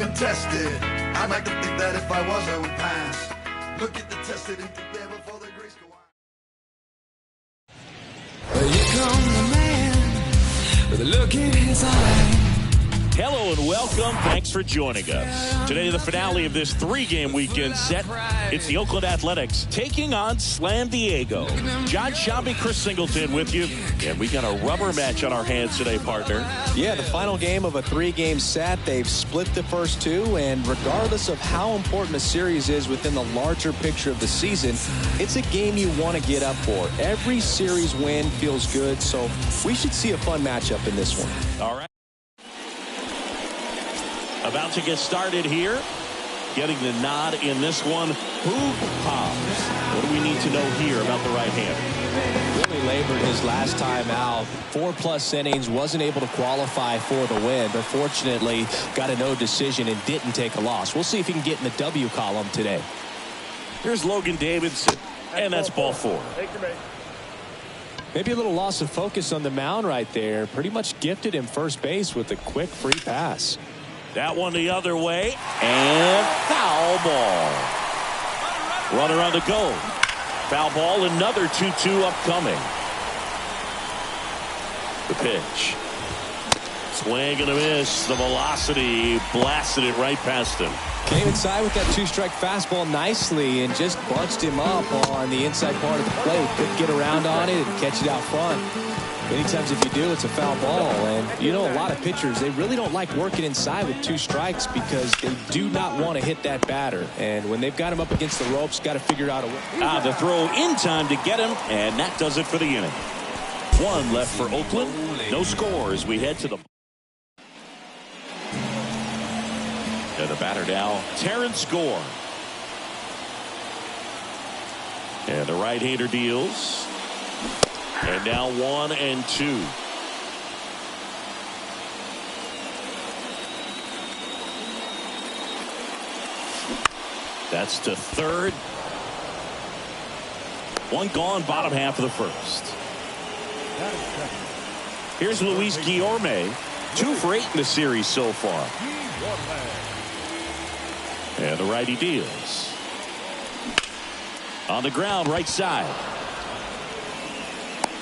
been tested. I'd like to think that if I was, I would pass. Look at the tested and prepare before the grace go on. Here comes the man with a look in his eye. Hello and welcome. Thanks for joining us. Today, the finale of this three-game weekend set. It's the Oakland Athletics taking on San Diego. John Shambi, Chris Singleton with you. And we got a rubber match on our hands today, partner. Yeah, the final game of a three-game set. They've split the first two, and regardless of how important a series is within the larger picture of the season, it's a game you want to get up for. Every series win feels good, so we should see a fun matchup in this one. All right. About to get started here. Getting the nod in this one. Who pops? What do we need to know here about the right-hander? Really labored his last time out. 4+ innings, wasn't able to qualify for the win, but fortunately got a no decision and didn't take a loss. We'll see if he can get in the W column today. Here's Logan Davidson, and that's ball 4. Maybe a little loss of focus on the mound right there. Pretty much gifted him first base with a quick free pass. That one the other way, and foul ball. Runner on the go. Foul ball, another 2-2 upcoming. The pitch. Swing and a miss. The velocity blasted it right past him. Came inside with that 2-strike fastball nicely and just bunched him up on the inside part of the plate. Couldn't get around on it and catch it out front. Many times if you do, it's a foul ball. And you know, a lot of pitchers, they really don't like working inside with 2 strikes because they do not want to hit that batter. And when they've got him up against the ropes, got to figure out a way. The throw in time to get him, and that does it for the inning. 1 left for Oakland. No score as we head to the... And the batter now, Terrence Gore. And the right-hander deals. And now 1-2. That's to third. 1 gone, bottom half of the first. Here's Luis Guillorme. 2 for 8 in the series so far. And the righty deals. On the ground, right side.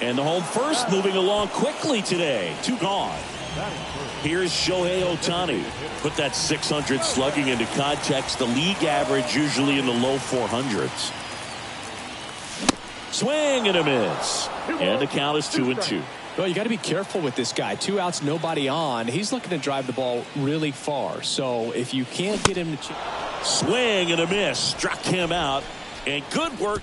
And the home first moving along quickly today. 2 gone. Here's Shohei Ohtani. Put that 600 slugging into context. The league average usually in the low 400s. Swing and a miss. And the count is 2-2. Well, you got to be careful with this guy. 2 outs, nobody on. He's looking to drive the ball really far. So if you can't get him to... Swing and a miss. Struck him out. And good work.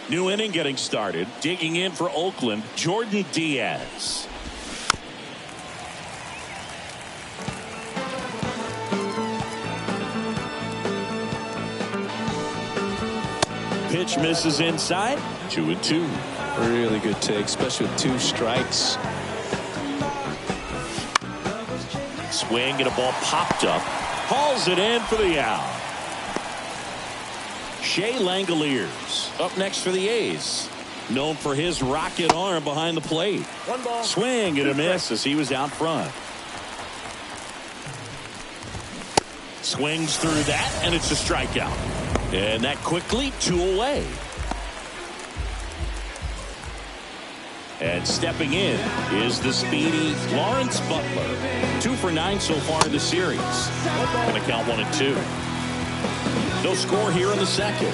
New inning getting started. Digging in for Oakland, Jordan Diaz. Pitch misses inside. 2-2. Really good take, especially with 2 strikes. Swing and a ball popped up. Hauls it in for the out. Shea Langoliers up next for the A's. Known for his rocket arm behind the plate. 1 ball. Swing and a miss as he was out front. Swings through that, and it's a strikeout. And that quickly 2 away. And stepping in is the speedy Lawrence Butler. 2 for 9 so far in the series. Going to count 1-2. No score here in the second.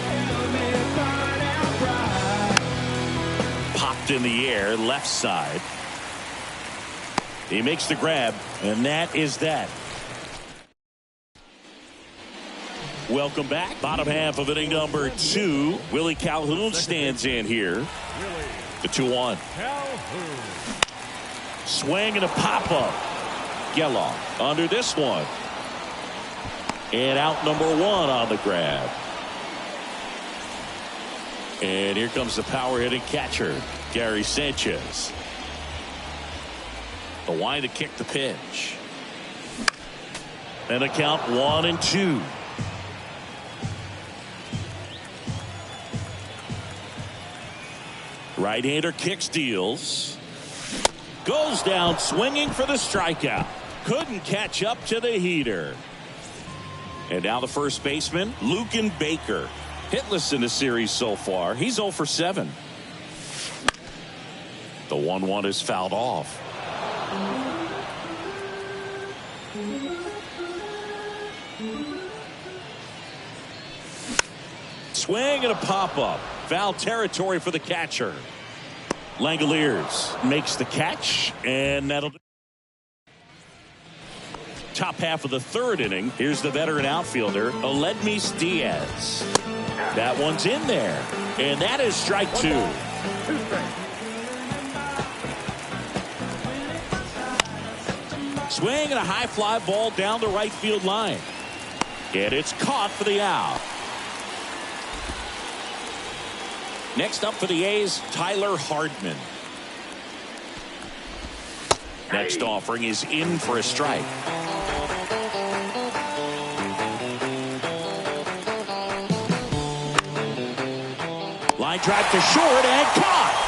Popped in the air, left side. He makes the grab, and that is that. Welcome back. Bottom half of inning number 2. Willie Calhoun stands in here. The 2-1. Swing and a pop-up. Geloff under this one. And out number 1 on the grab. And here comes the power-hitting catcher, Gary Sanchez. The wind to kick the pitch. And a count 1-2. Right-hander kicks, deals. Goes down swinging for the strikeout. couldn't catch up to the heater. And now the first baseman, Lucan Baker. Hitless in the series so far. He's 0 for 7. The 1-1 is fouled off. Swing and a pop-up. Foul territory for the catcher. Langoliers makes the catch, and that'll do. Top half of the third inning. Here's the veteran outfielder, Aledmys Diaz. That one's in there, and that is strike 2. Swing and a high fly ball down the right field line. And it's caught for the out. Next up for the A's, Tyler Hardman. Next offering is in for a strike. Line drive to short and caught.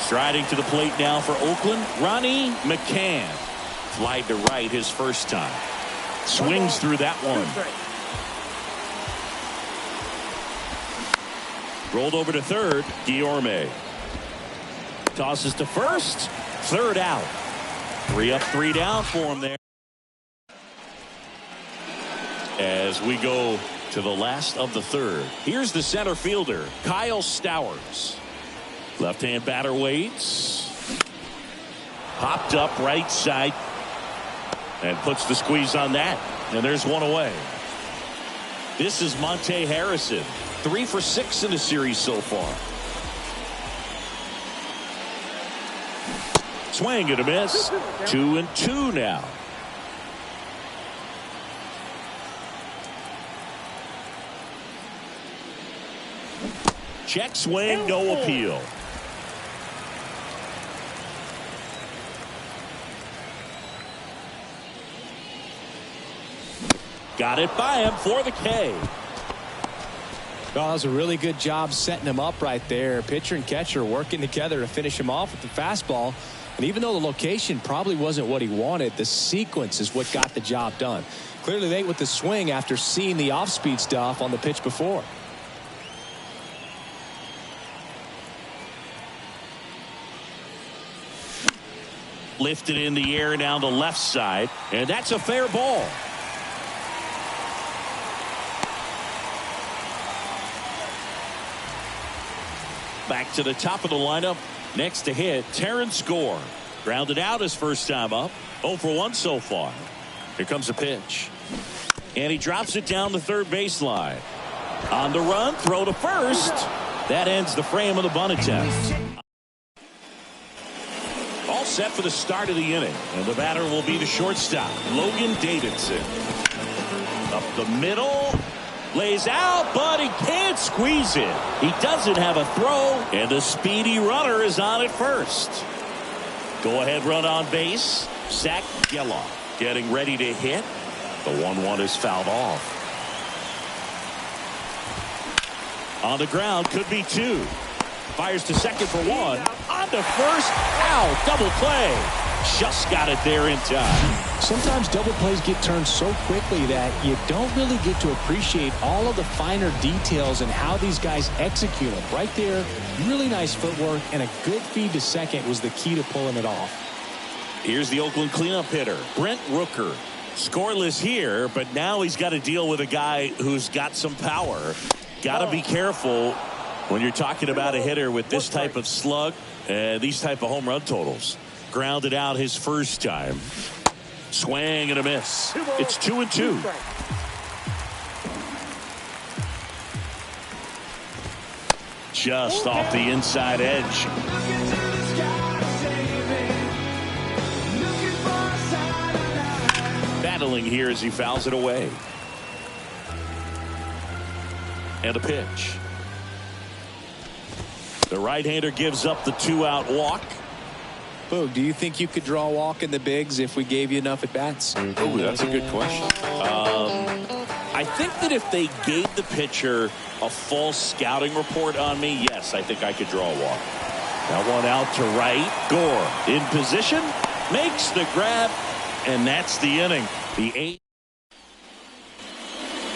Striding to the plate now for Oakland, Ronnie McCann. Flied to right his first time. Swings through that one. Rolled over to third, Guillorme. Tosses to first, third out. 3 up, 3 down for him there. As we go to the last of the third. Here's the center fielder, Kyle Stowers. Left-hand batter waits. Popped up right side. And puts the squeeze on that. And there's one away. This is Monte Harrison. 3 for 6 in the series so far. Swing and a miss. 2-2 now. Check swing, no appeal. Got it by him for the K. Well, that was a really good job setting him up right there. Pitcher and catcher working together to finish him off with the fastball. And even though the location probably wasn't what he wanted, the sequence is what got the job done. Clearly late with the swing after seeing the off-speed stuff on the pitch before. Lifted in the air down the left side, and that's a fair ball. Back to the top of the lineup. Next to hit, Terrence Gore. Grounded out his first time up. 0 for 1 so far. Here comes a pitch. And he drops it down the third baseline. On the run, throw to first. That ends the frame of the bunt attempt. All set for the start of the inning. And the batter will be the shortstop, Logan Davidson. Up the middle. Lays out, but he can't squeeze it. He doesn't have a throw, and the speedy runner is on at first. Go ahead run on base. Zach Geloff getting ready to hit. The 1-1 is fouled off. On the ground, could be 2. Fires to second for 1. On to first. Ow, double play. Just got it there in time. Sometimes double plays get turned so quickly that you don't really get to appreciate all of the finer details and how these guys execute them. Right there, really nice footwork, and a good feed to second was the key to pulling it off. Here's the Oakland cleanup hitter, Brent Rooker. Scoreless here, but now he's got to deal with a guy who's got some power. Got to be careful when you're talking about a hitter with this type of slug and these type of home run totals. Grounded out his first time. Swing and a miss. It's 2-2. Just off the inside edge. Battling here as he fouls it away. And a pitch. The right-hander gives up the 2-out walk. Boog, do you think you could draw a walk in the bigs if we gave you enough at-bats? Oh, that's a good question. I think that if they gave the pitcher a full scouting report on me, yes, I think I could draw a walk. That one out to right. Gore in position, makes the grab, and that's the inning. The 8th.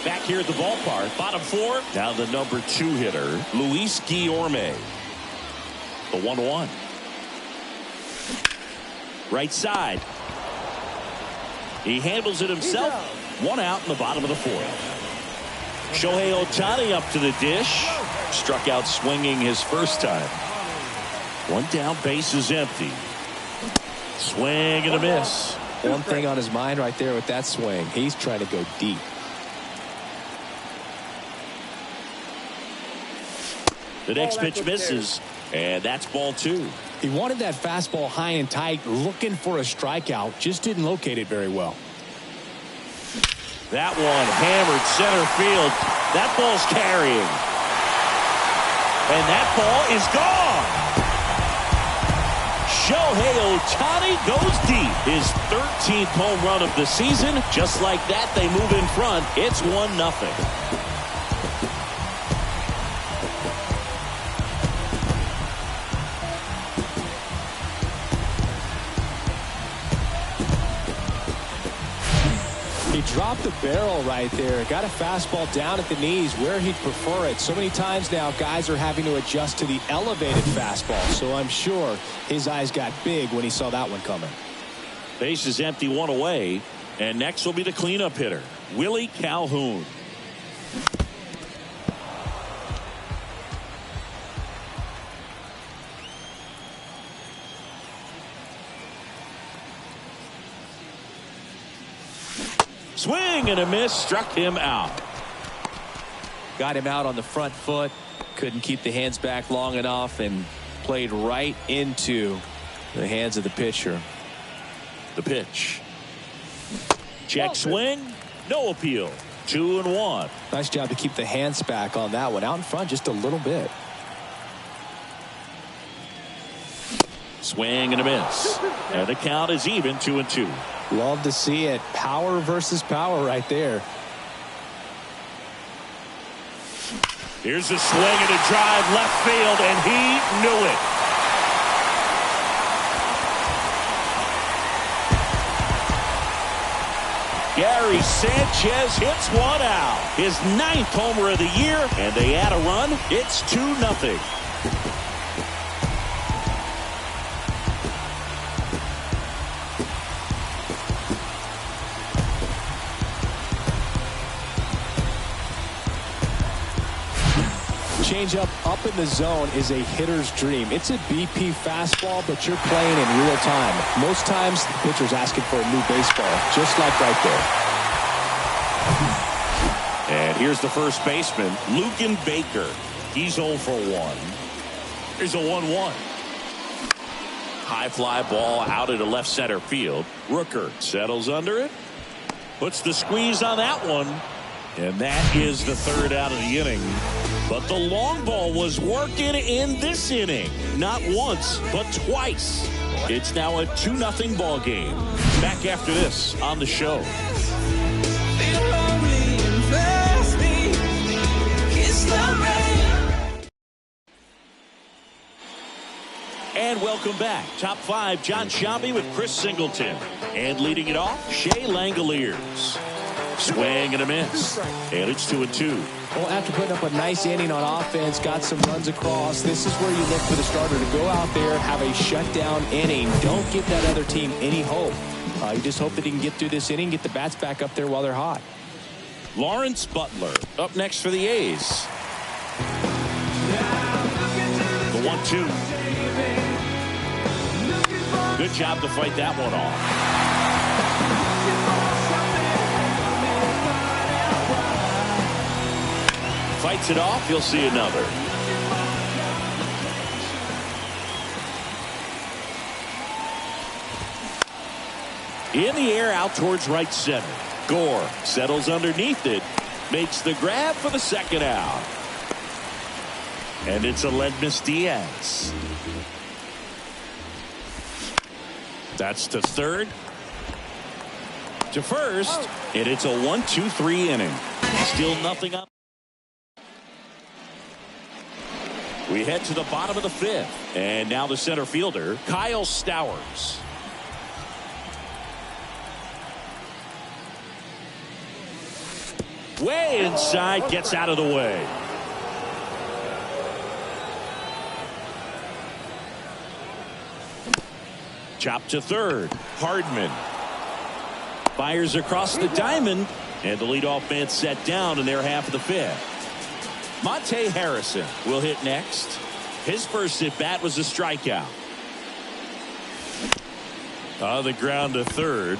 Back here at the ballpark, bottom 4. Now the number 2 hitter, Luis Guillorme. The 1-1. Right side. He handles it himself. 1 out in the bottom of the 4th. Shohei Ohtani up to the dish. Struck out swinging his first time. 1 down, base is empty. Swing and a miss. One thing on his mind right there with that swing. He's trying to go deep. The next pitch misses, and that's ball 2. He wanted that fastball high and tight, looking for a strikeout. Just didn't locate it very well. That one hammered center field. That ball's carrying. And that ball is gone. Shohei Ohtani goes deep. His 13th home run of the season. Just like that, they move in front. It's 1-0. He dropped the barrel right there. Got a fastball down at the knees where he'd prefer it. So many times now guys are having to adjust to the elevated fastball. So I'm sure his eyes got big when he saw that one coming. Base is empty, 1 away. And next will be the cleanup hitter, Willie Calhoun. Swing and a miss, struck him out. Got him out on the front foot. Couldn't keep the hands back long enough and played right into the hands of the pitcher. The pitch. Check swing. No appeal. 2-1. Nice job to keep the hands back on that one. Out in front just a little bit. Swing and a miss. And the count is even, 2-2. Love to see it. Power versus power right there. Here's a swing and a drive left field, and he knew it. Gary Sanchez hits one out. His 9th homer of the year, and they add a run. It's 2-0. Changeup up in the zone is a hitter's dream. It's a BP fastball, but you're playing in real time. Most times, the pitcher's asking for a new baseball, just like right there. And here's the first baseman, Luken Baker. He's 0 for 1. Here's a 1-1. High fly ball out into left center field. Rooker settles under it. Puts the squeeze on that one. And that is the 3rd out of the inning. But the long ball was working in this inning. Not once, but twice. It's now a 2-0 ball game. Back after this on the show. And welcome back. Top 5, John Sciambi with Chris Singleton. And leading it off, Shea Langoliers. Swing and a miss. And it's 2-2. Well, after putting up a nice inning on offense, got some runs across, this is where you look for the starter to go out there, have a shutdown inning. Don't give that other team any hope. You just hope that he can get through this inning, get the bats back up there while they're hot. Lawrence Butler up next for the A's. The 1-2. Good job to fight that one off. Fights it off, you'll see another. In the air out towards right center. Gore settles underneath it. Makes the grab for the 2nd out. And it's Aledmys Diaz. That's to 3rd. To 1st. And it's a 1-2-3 inning. Still nothing up. We head to the bottom of the fifth. And now the center fielder, Kyle Stowers. Way inside, gets out of the way. Chop to third. Hardman fires across the diamond, and the leadoff man set down in their half of the fifth. Monte Harrison will hit next. His first at bat was a strikeout. On the ground to third.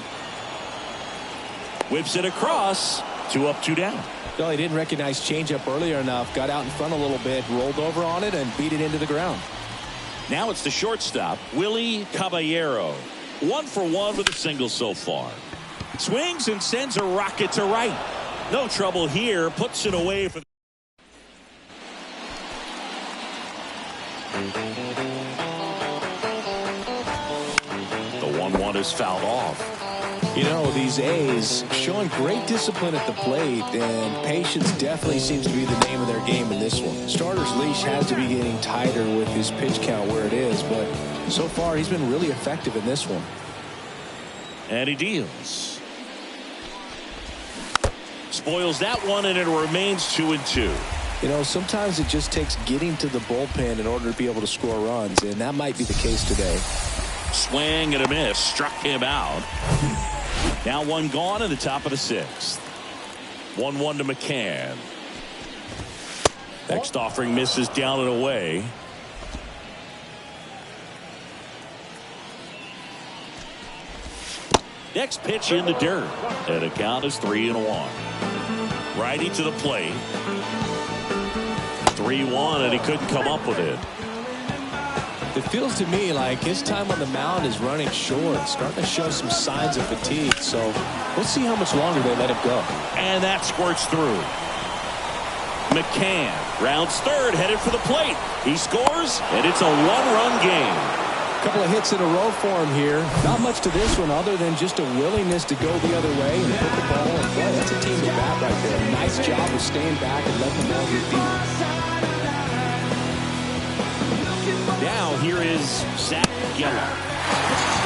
Whips it across. 2 up, 2 down. Well, he didn't recognize changeup earlier enough. Got out in front a little bit, rolled over on it, and beat it into the ground. Now it's the shortstop, Willie Caballero. 1 for 1 with a single so far. Swings and sends a rocket to right. No trouble here. Puts it away for the 1-1 is fouled off. You know, these A's showing great discipline at the plate, and patience definitely seems to be the name of their game in this one. Starter's leash has to be getting tighter with his pitch count where it is, but so far he's been really effective in this one. And he deals. Spoils that one, and it remains 2-2. You know, sometimes it just takes getting to the bullpen in order to be able to score runs, and that might be the case today. Swing and a miss. Struck him out. Now 1 gone in the top of the 6th. 1-1 to McCann. Next offering misses down and away. Next pitch in the dirt. And the count is 3-1. Righty to the plate. 3-1, and he couldn't come up with it. It feels to me like his time on the mound is running short, starting to show some signs of fatigue. So we'll see how much longer they let him go. And that squirts through. McCann rounds third, headed for the plate. He scores, and it's a 1-run game. A couple of hits in a row for him here. Not much to this one other than just a willingness to go the other way and put the ball in play. That's a team at bat right there. Nice job of staying back and letting the ball get deep. Now here is Zach Geller.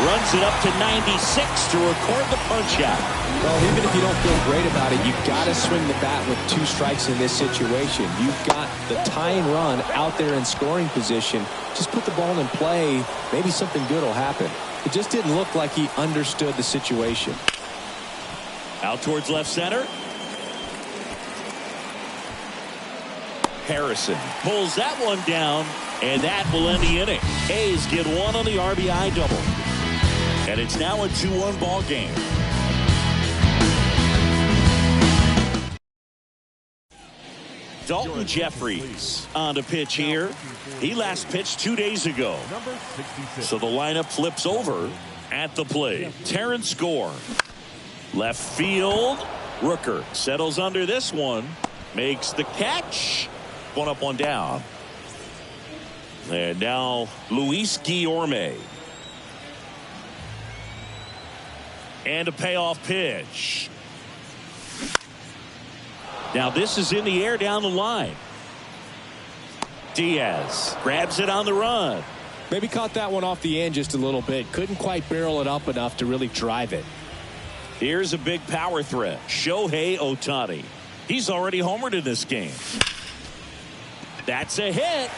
Runs it up to 96 to record the punch out. Well, even if you don't feel great about it, you've got to swing the bat with 2 strikes in this situation. You've got the tying run out there in scoring position. Just put the ball in play. Maybe something good will happen. It just didn't look like he understood the situation. Out towards left center. Harrison pulls that one down, and that will end the inning. A's get 1 on the RBI double. And it's now a 2-1 ball game. Dalton Jeffries on the pitch here. He last pitched 2 days ago. So the lineup flips over at the plate. Terrence Gore. Left field. Rooker settles under this one. Makes the catch. 1 up, 1 down. And now Luis Guillorme. And a payoff pitch. Now this is in the air down the line. Diaz grabs it on the run. Maybe caught that one off the end just a little bit. Couldn't quite barrel it up enough to really drive it. Here's a big power threat. Shohei Ohtani. He's already homered in this game. That's a hit.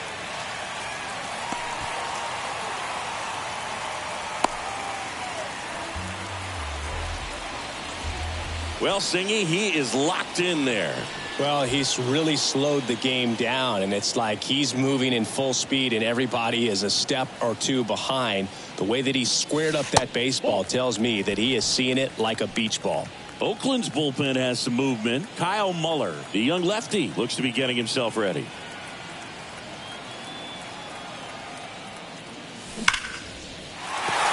Well, Singy, he is locked in there. Well, he's really slowed the game down, and it's like he's moving in full speed, and everybody is a step or 2 behind. The way that he squared up that baseball tells me that he is seeing it like a beach ball. Oakland's bullpen has some movement. Kyle Muller, the young lefty, looks to be getting himself ready.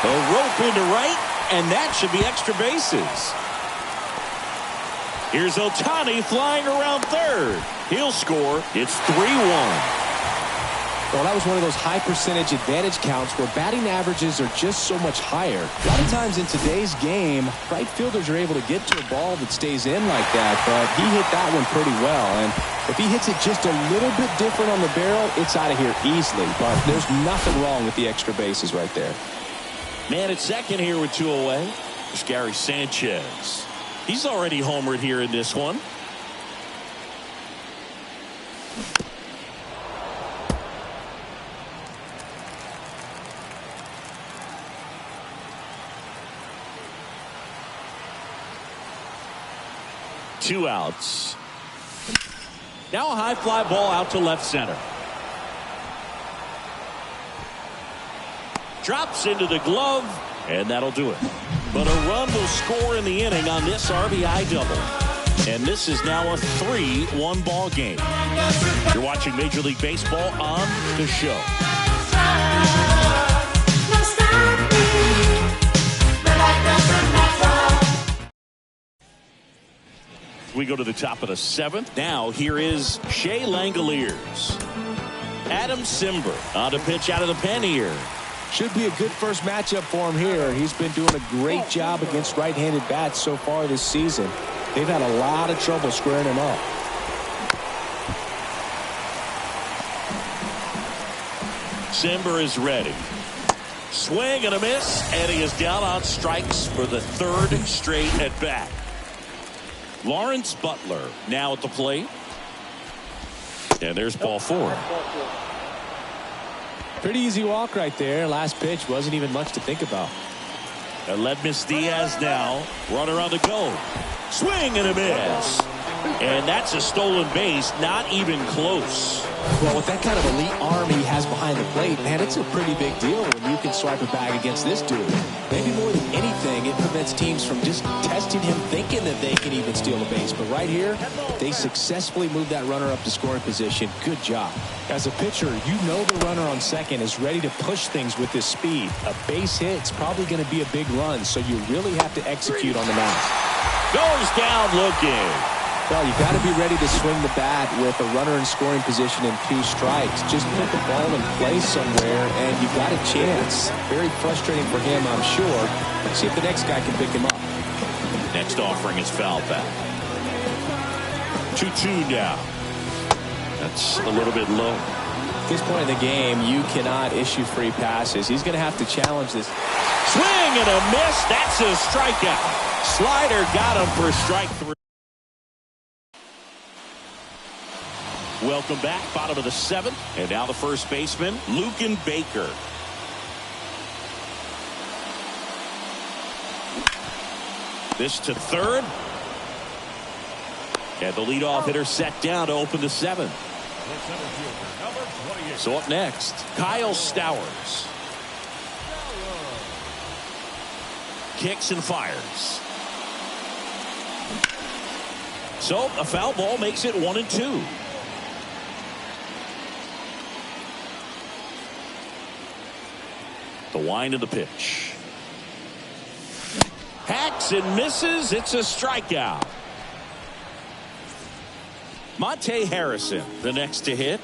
A rope into right, and that should be extra bases. Here's Ohtani flying around third. He'll score. It's 3-1. Well, that was one of those high percentage advantage counts where batting averages are just so much higher. A lot of times in today's game, right fielders are able to get to a ball that stays in like that, but he hit that one pretty well. And if he hits it just a little bit different on the barrel, it's out of here easily. But there's nothing wrong with the extra bases right there. Man at second here with 2 away. There's Gary Sanchez. He's already homered here in this one. Two outs. Now a high fly ball out to left center. Drops into the glove, and that'll do it. But a run will score in the inning on this RBI double. And this is now a 3-1 ball game. You're watching Major League Baseball on the show. We go to the top of the 7th. Now here is Shea Langoliers. Adam Simber on to pitch out of the pen here. Should be a good first matchup for him here. He's been doing a great job against right-handed bats so far this season. They've had a lot of trouble squaring him up. Simber is ready. Swing and a miss, and he is down on strikes for the 3rd straight at bat. Lawrence Butler now at the plate. And there's ball 4. Pretty easy walk right there. Last pitch wasn't even much to think about. Aledmys Diaz now. Runner on the go. Swing and a miss. And that's a stolen base. Not even close. Well, with that kind of elite arm he has behind the plate, man, it's a pretty big deal when you can swipe it back against this dude. Maybe more than anything, it prevents teams from just testing him thinking that they can even steal a base. But right here, they successfully moved that runner up to scoring position. Good job. As a pitcher, you know the runner on second is ready to push things with his speed. A base hit's probably going to be a big run, so you really have to execute on the mound. Goes down looking. Well, you got to be ready to swing the bat with a runner in scoring position and 2 strikes. Just put the ball in place somewhere, and you got a chance. Very frustrating for him, I'm sure. Let's see if the next guy can pick him up. Next offering is foul back. 2-2 now. That's a little bit low. At this point in the game, you cannot issue free passes. He's going to have to challenge this. Swing and a miss. That's a strikeout. Slider got him for strike 3. Welcome back, bottom of the 7th, and now the first baseman, Lucan Baker. This to 3rd, and the leadoff hitter set down to open the 7th. So up next, Kyle Stowers. Kicks and fires. So a foul ball makes it 1-2. The wind of the pitch. Hacks and misses. It's a strikeout. Monte Harrison, the next to hit.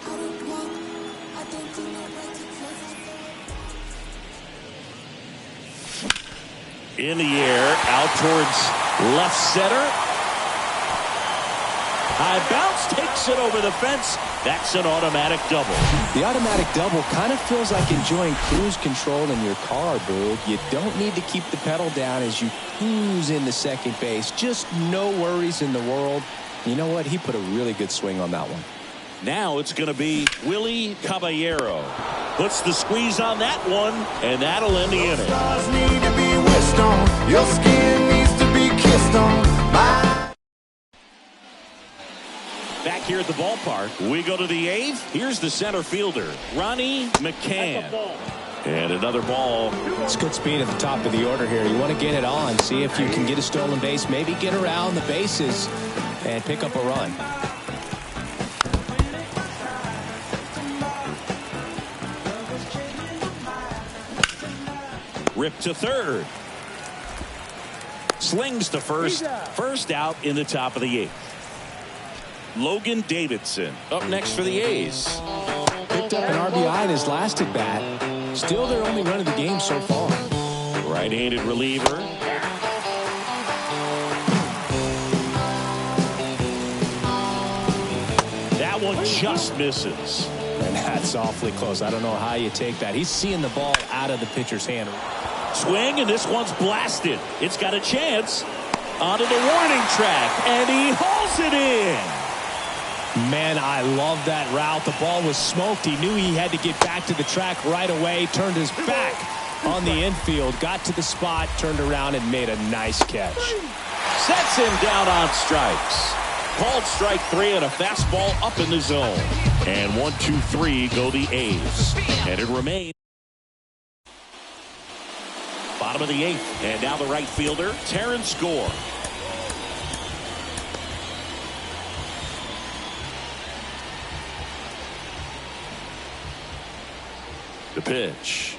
In the air, out towards left center. High bounce, takes it over the fence. That's an automatic double. The automatic double kind of feels like enjoying cruise control in your car, Boog. You don't need to keep the pedal down as you cruise into second base. Just no worries in the world. You know what? He put a really good swing on that one. Now it's going to be Willie Caballero. Puts the squeeze on that one, and that'll end the inning. Stars need to be wished on. Your skin needs to be kissed on. Back here at the ballpark, we go to the 8th. Here's the center fielder, Ronnie McCann. And another ball. It's good speed at the top of the order here. You want to get it on, see if you can get a stolen base, maybe get around the bases and pick up a run. Rip to 3rd. Slings to first. First out in the top of the 8th. Logan Davidson up next for the A's. Picked picked up an RBI in his last at bat. Still their only run of the game so far. Right-handed reliever. That one just misses. And that's awfully close. I don't know how you take that. He's seeing the ball out of the pitcher's hand. Swing, and this one's blasted. It's got a chance. Onto the warning track, and he hauls it in. Man, I love that route. The ball was smoked. He knew he had to get back to the track right away. Turned his back on the infield. Got to the spot, turned around, and made a nice catch. Sets him down on strikes. Called strike 3 and a fastball up in the zone. And 1-2-3 go the A's. And it remains. Bottom of the 8th. And now the right fielder, Terrence Gore. The pitch.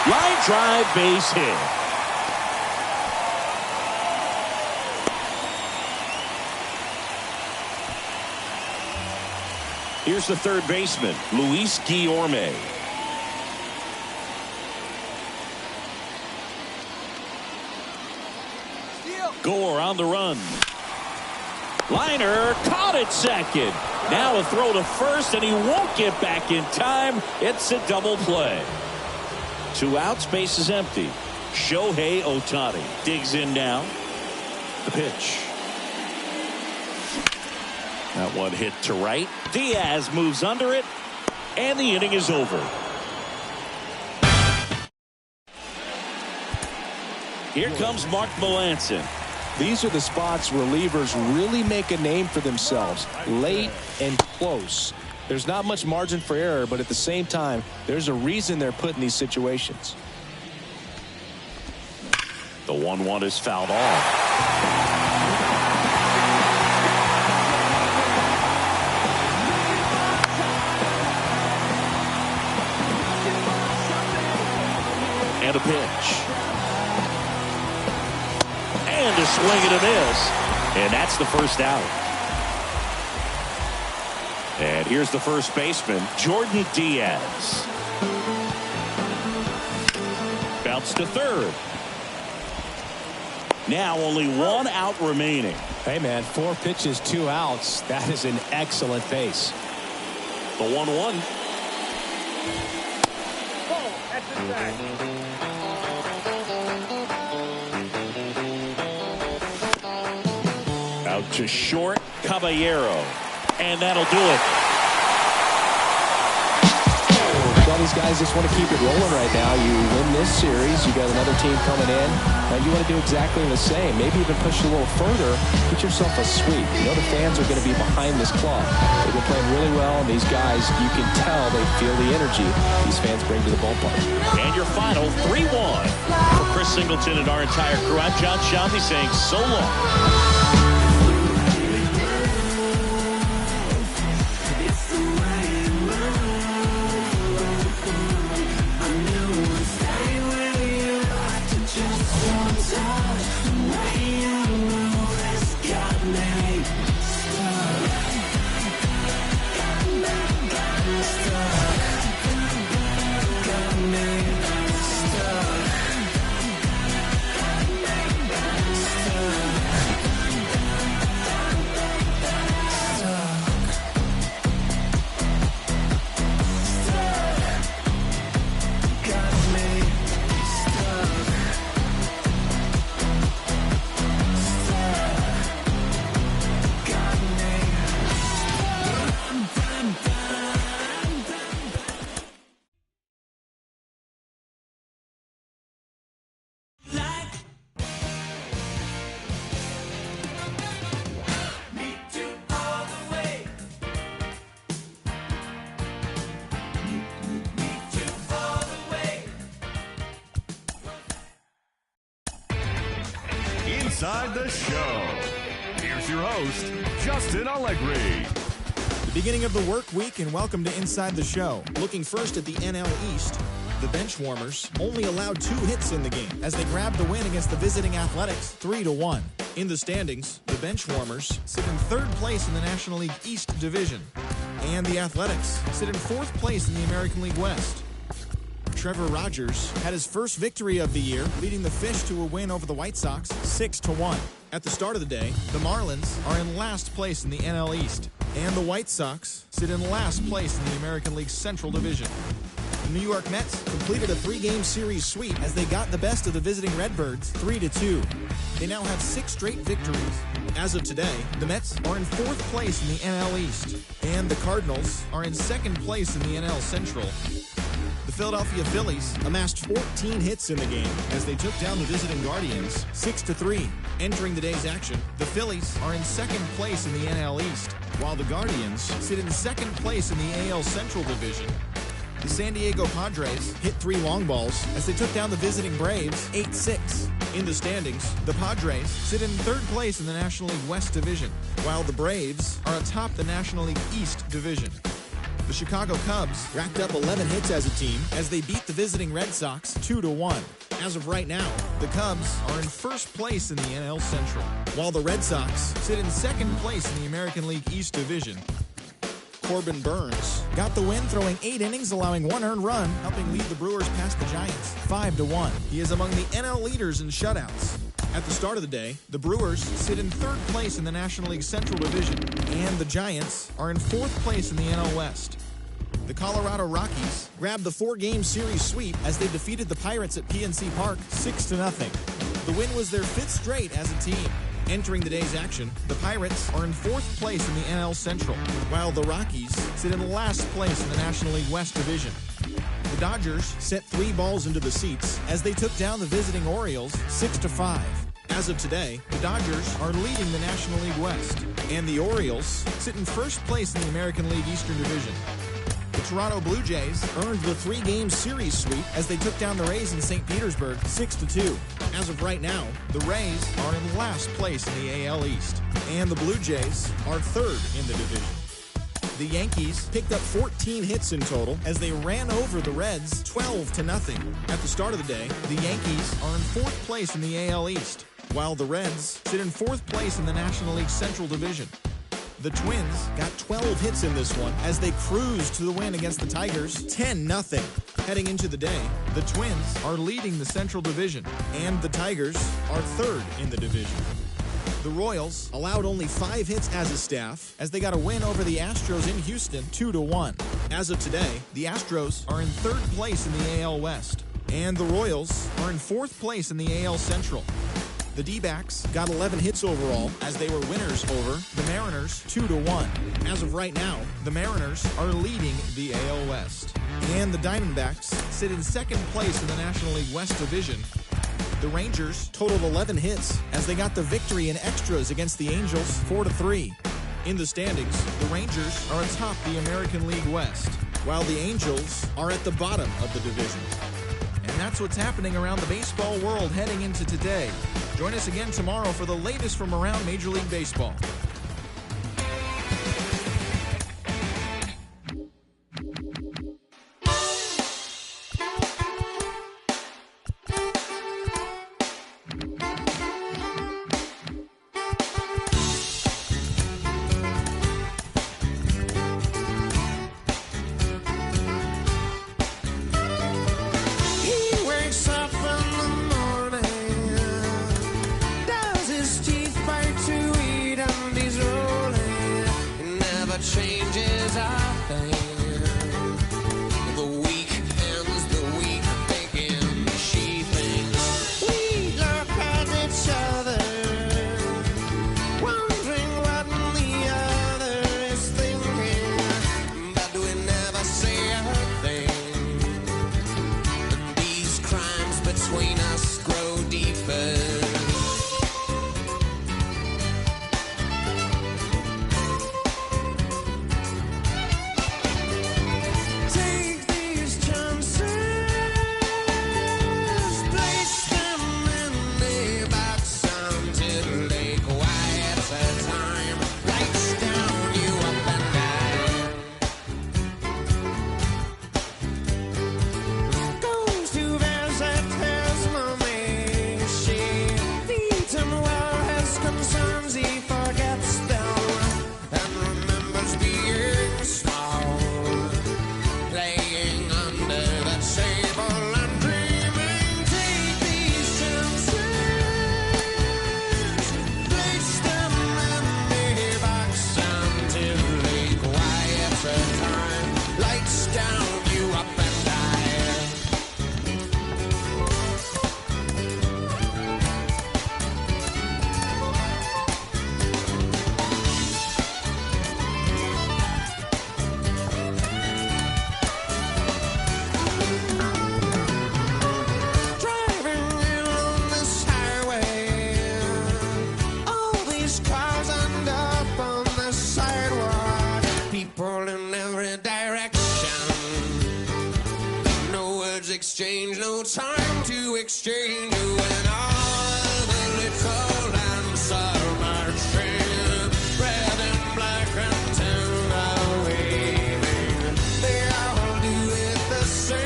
Line drive, base hit. Here's the third baseman, Luis Guillorme. Gore on the run. Liner caught at second. Now a throw to first, and he won't get back in time. It's a double play. 2 outs, base is empty. Shohei Ohtani digs in now. The pitch. That one hit to right. Diaz moves under it, and the inning is over. Here comes Mark Melancon. These are the spots relievers really make a name for themselves. Late and close. There's not much margin for error, but at the same time, there's a reason they're put in these situations. The 1-1 is fouled off. And a pitch. And a swing and a miss. And that's the first out. And here's the first baseman, Jordan Diaz. Bounce to third. Now only 1 out remaining. Hey, man, 4 pitches, 2 outs. That is an excellent pace. The 1-1. Out to short, Caballero. And that'll do it. Well, these guys just want to keep it rolling right now. You win this series, you got another team coming in, and you want to do exactly the same. Maybe even push it a little further. Get yourself a sweep. You know the fans are going to be behind this club. They've been playing really well, and these guys, you can tell they feel the energy these fans bring to the ballpark. And your final 3-1. For Chris Singleton and our entire crew, I'm John Shambi saying so long. Inside the show. Here's your host, Justin Allegri. The beginning of the work week, and welcome to Inside the Show. Looking first at the NL East. The Benchwarmers only allowed 2 hits in the game as they grabbed the win against the visiting Athletics 3-1. In the standings, the Benchwarmers sit in 3rd place in the National League East Division, and the Athletics sit in 4th place in the American League West. Trevor Rogers had his first victory of the year, leading the Fish to a win over the White Sox 6-1. At the start of the day, the Marlins are in last place in the NL East, and the White Sox sit in last place in the American League Central Division. The New York Mets completed a 3-game series sweep as they got the best of the visiting Redbirds 3-2. They now have 6 straight victories. As of today, the Mets are in 4th place in the NL East, and the Cardinals are in 2nd place in the NL Central. The Philadelphia Phillies amassed 14 hits in the game as they took down the visiting Guardians 6-3. Entering the day's action, the Phillies are in 2nd place in the NL East, while the Guardians sit in 2nd place in the AL Central Division. The San Diego Padres hit 3 long balls as they took down the visiting Braves 8-6. In the standings, the Padres sit in 3rd place in the National League West Division, while the Braves are atop the National League East Division. The Chicago Cubs racked up 11 hits as a team as they beat the visiting Red Sox 2-1. As of right now, the Cubs are in 1st place in the NL Central, while the Red Sox sit in 2nd place in the American League East Division. Corbin Burns got the win, throwing 8 innings, allowing 1 earned run, helping lead the Brewers past the Giants 5-1. He is among the NL leaders in shutouts. At the start of the day, the Brewers sit in 3rd place in the National League Central Division, and the Giants are in 4th place in the NL West. The Colorado Rockies grabbed the 4-game series sweep as they defeated the Pirates at PNC Park 6-0. The win was their 5th straight as a team. Entering the day's action, the Pirates are in 4th place in the NL Central, while the Rockies sit in last place in the National League West Division. The Dodgers set 3 balls into the seats as they took down the visiting Orioles 6-5. As of today, the Dodgers are leading the National League West, and the Orioles sit in 1st place in the American League Eastern Division. The Toronto Blue Jays earned the 3-game series sweep as they took down the Rays in St. Petersburg 6-2. As of right now, the Rays are in last place in the AL East, and the Blue Jays are 3rd in the division. The Yankees picked up 14 hits in total as they ran over the Reds 12-0. At the start of the day, the Yankees are in 4th place in the AL East, while the Reds sit in 4th place in the National League Central Division. The Twins got 12 hits in this one as they cruised to the win against the Tigers 10-0. Heading into the day, the Twins are leading the Central Division, and the Tigers are 3rd in the division. The Royals allowed only 5 hits as a staff as they got a win over the Astros in Houston 2-1. As of today, the Astros are in 3rd place in the AL West, and the Royals are in 4th place in the AL Central. The D-backs got 11 hits overall as they were winners over the Mariners 2-1. As of right now, the Mariners are leading the AL West, and the Diamondbacks sit in 2nd place in the National League West Division. The Rangers totaled 11 hits as they got the victory in extras against the Angels 4-3. In the standings, the Rangers are atop the American League West, while the Angels are at the bottom of the division. And that's what's happening around the baseball world heading into today. Join us again tomorrow for the latest from around Major League Baseball. Does his teeth bite to eat and exchange, no time to exchange. When all the little lambs are marching, red and black and tan are waving. They all do it the same.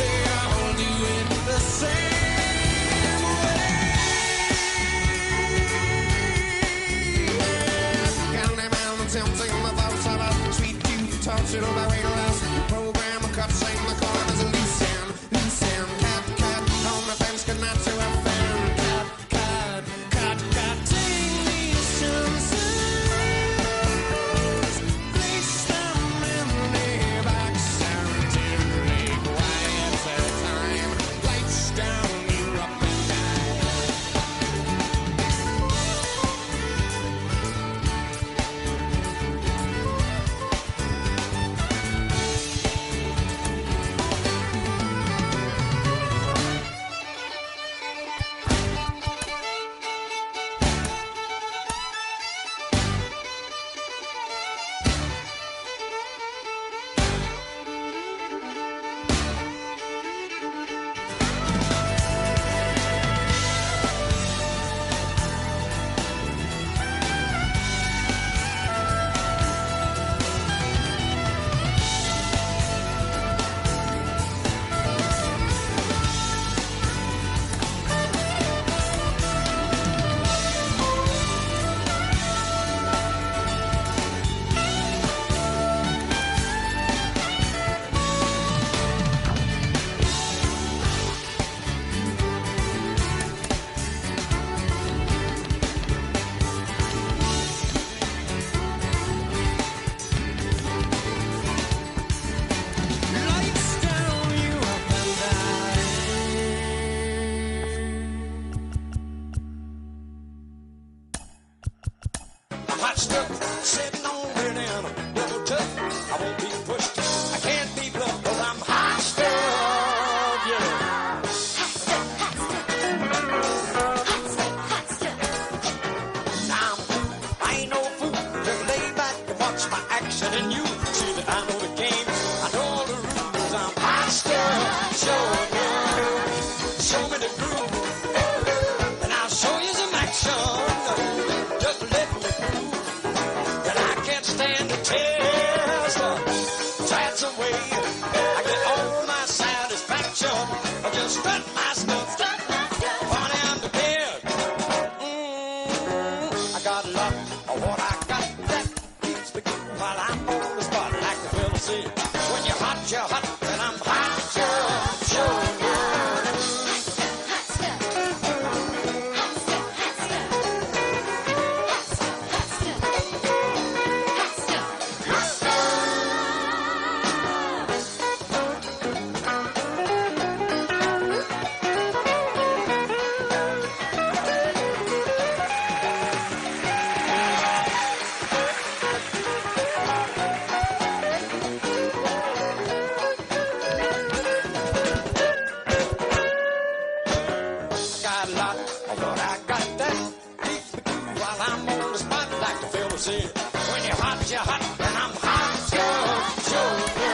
They all do it the same way. Counting down the tempting my thoughts about sweet youth, touch it on my way to last. Program a cut, sing the corners and loose end, cat, cat, on the fence, good night to a fan. Cat, cat, cat, take these chances, place them in the box and gently quiet the time, lights down, you're up and down. Lights down, you up and down. I'm hot stuck, sitting on it and I'm double tough. I won't be pushed, I can't be bluffed, 'cause I'm hot stuff, yeah. Now, I ain't no fool, just lay back and watch my action, and you see that I know the game, I know all the rules. I'm hot stuff, show me the groove, and I'll show you some action. Just let me prove that I can't stand the test. That's the way I get all my satisfaction. I just strut my stuff, funny I'm prepared. I got a lot of what I got that keeps me good while I'm on the spot, like the fella said. When you're hot, and I'm hot, show you. Got a lot of what I got that keeps me cool while I'm on the spot, like the fella said. When you're hot, and I'm hot, show you.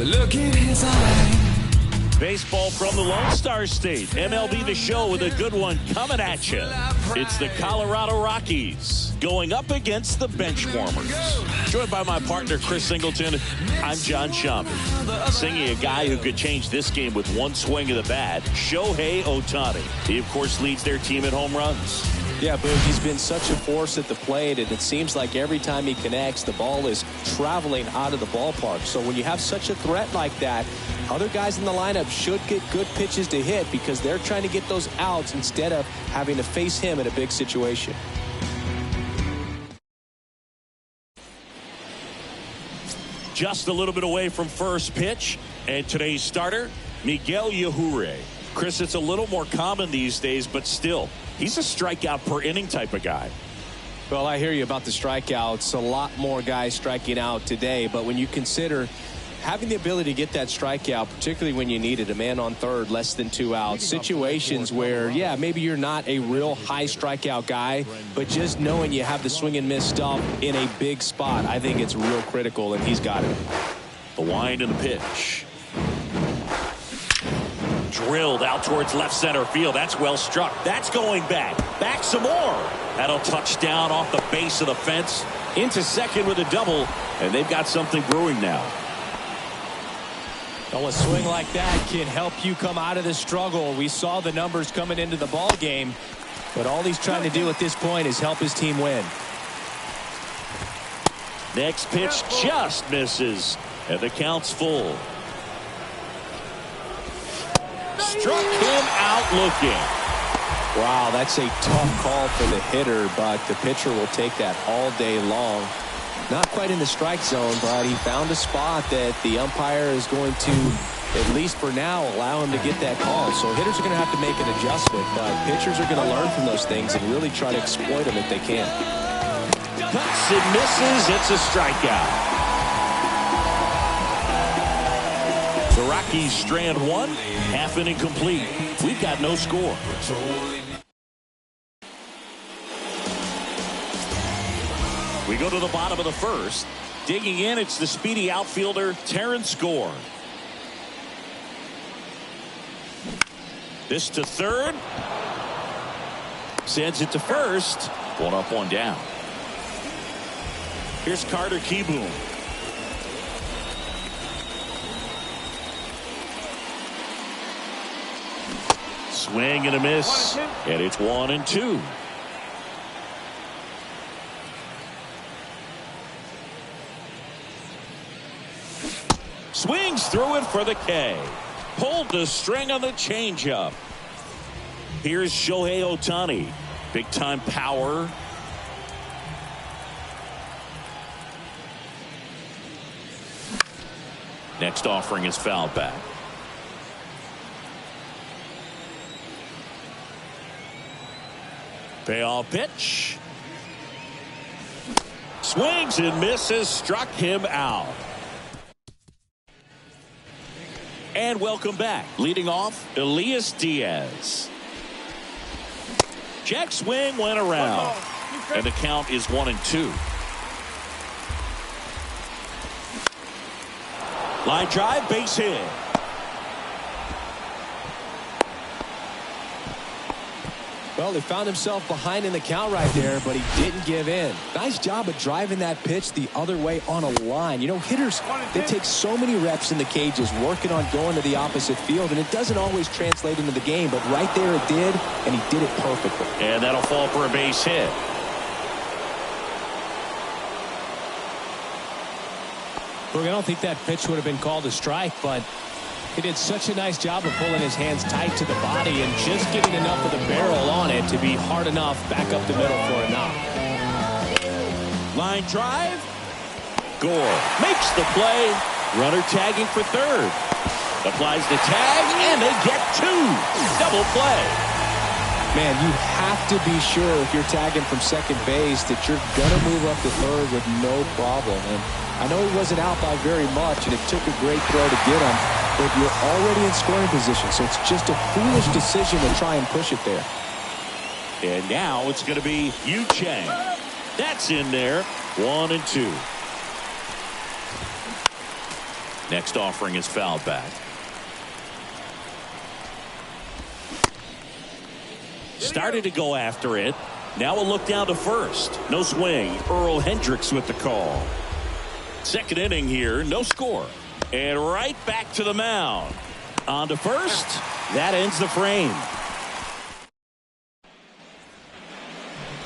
the look in his eye. Baseball from the Lone Star State. MLB The Show with a good one coming at you. It's the Colorado Rockies going up against the Benchwarmers. Joined by my partner, Chris Singleton, I'm John Shambi. Singing a guy who could change this game with one swing of the bat, Shohei Ohtani. He, of course, leads their team in home runs. Yeah, Boog, he's been such a force at the plate, and it seems like every time he connects, the ball is traveling out of the ballpark. So when you have such a threat like that, other guys in the lineup should get good pitches to hit because they're trying to get those outs instead of having to face him in a big situation. Just a little bit away from first pitch, and today's starter, Miguel Yajure. Chris, it's a little more common these days, but still, he's a strikeout per inning type of guy. Well, I hear you about the strikeouts. A lot more guys striking out today, but when you consider having the ability to get that strikeout, particularly when you need it, a man on third, less than 2 outs, situations where, yeah, maybe you're not a real high strikeout guy, but just knowing you have the swing and miss stuff in a big spot, I think it's real critical, and he's got it. The wind and the pitch. Drilled out towards left center field. That's well struck. That's going back. Back some more. That'll touch down off the base of the fence into second with a double, and they've got something brewing now. Well, a swing like that can help you come out of the struggle. We saw the numbers coming into the ball game, but all he's trying to do at this point is help his team win. Next pitch just misses, and the count's full. Struck him out looking. Wow, that's a tough call for the hitter, but the pitcher will take that all day long. Not quite in the strike zone, but he found a spot that the umpire is going to, at least for now, allow him to get that call. So hitters are going to have to make an adjustment, but pitchers are going to learn from those things and really try to exploit them if they can. Cuts and misses. It's a strikeout. The Rockies strand one, half inning complete. We've got no score. We go to the bottom of the first. Digging in, it's the speedy outfielder, Terrence Gore. This to third. Sends it to first. One up, one down. Here's Carter Kieboom. Swing and a miss, and it's 1-2. Swings through it for the K. Pulled the string on the changeup. Here's Shohei Ohtani. Big time power. Next offering is fouled back. Payoff pitch. Swings and misses. Struck him out. And welcome back. Leading off, Elias Diaz. Check swing went around. And the count is 1-2. Line drive, base hit. Well, he found himself behind in the count right there, but he didn't give in. Nice job of driving that pitch the other way on a line. You know, hitters, they take so many reps in the cages working on going to the opposite field, and it doesn't always translate into the game, but right there it did, and he did it perfectly. And that'll fall for a base hit. Look, I don't think that pitch would have been called a strike, but he did such a nice job of pulling his hands tight to the body and just getting enough of the barrel on it to be hard enough back up the middle for a knock. Line drive. Gore makes the play. Runner tagging for third. Applies the tag, and they get two. Double play. Man, you have to be sure if you're tagging from second base that you're going to move up to third with no problem. And I know he wasn't out by very much, and it took a great throw to get him, but you're already in scoring position, so it's just a foolish decision to try and push it there. And now it's going to be Yu Chang. That's in there. 1-2. Next offering is fouled back. Started to go after it. Now a look down to first. No swing. Earl Hendricks with the call. Second inning here. No score. And right back to the mound. On to first. That ends the frame.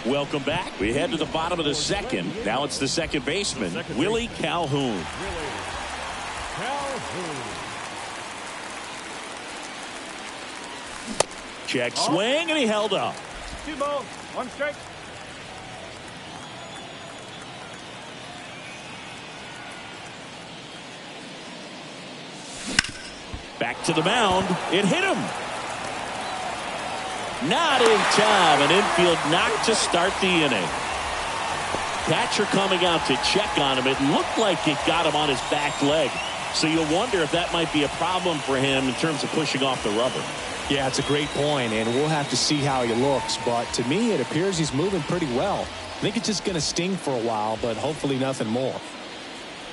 Welcome back. We head to the bottom of the second. Now it's the second baseman, Willie Calhoun. Check swing, and he held up. 2 balls, 1 strike. Back to the mound. It hit him. Not in time. An infield knock to start the inning. Catcher coming out to check on him. It looked like it got him on his back leg. So you'll wonder if that might be a problem for him in terms of pushing off the rubber. Yeah, it's a great point, and we'll have to see how he looks. But to me, it appears he's moving pretty well. I think it's just going to sting for a while, but hopefully nothing more.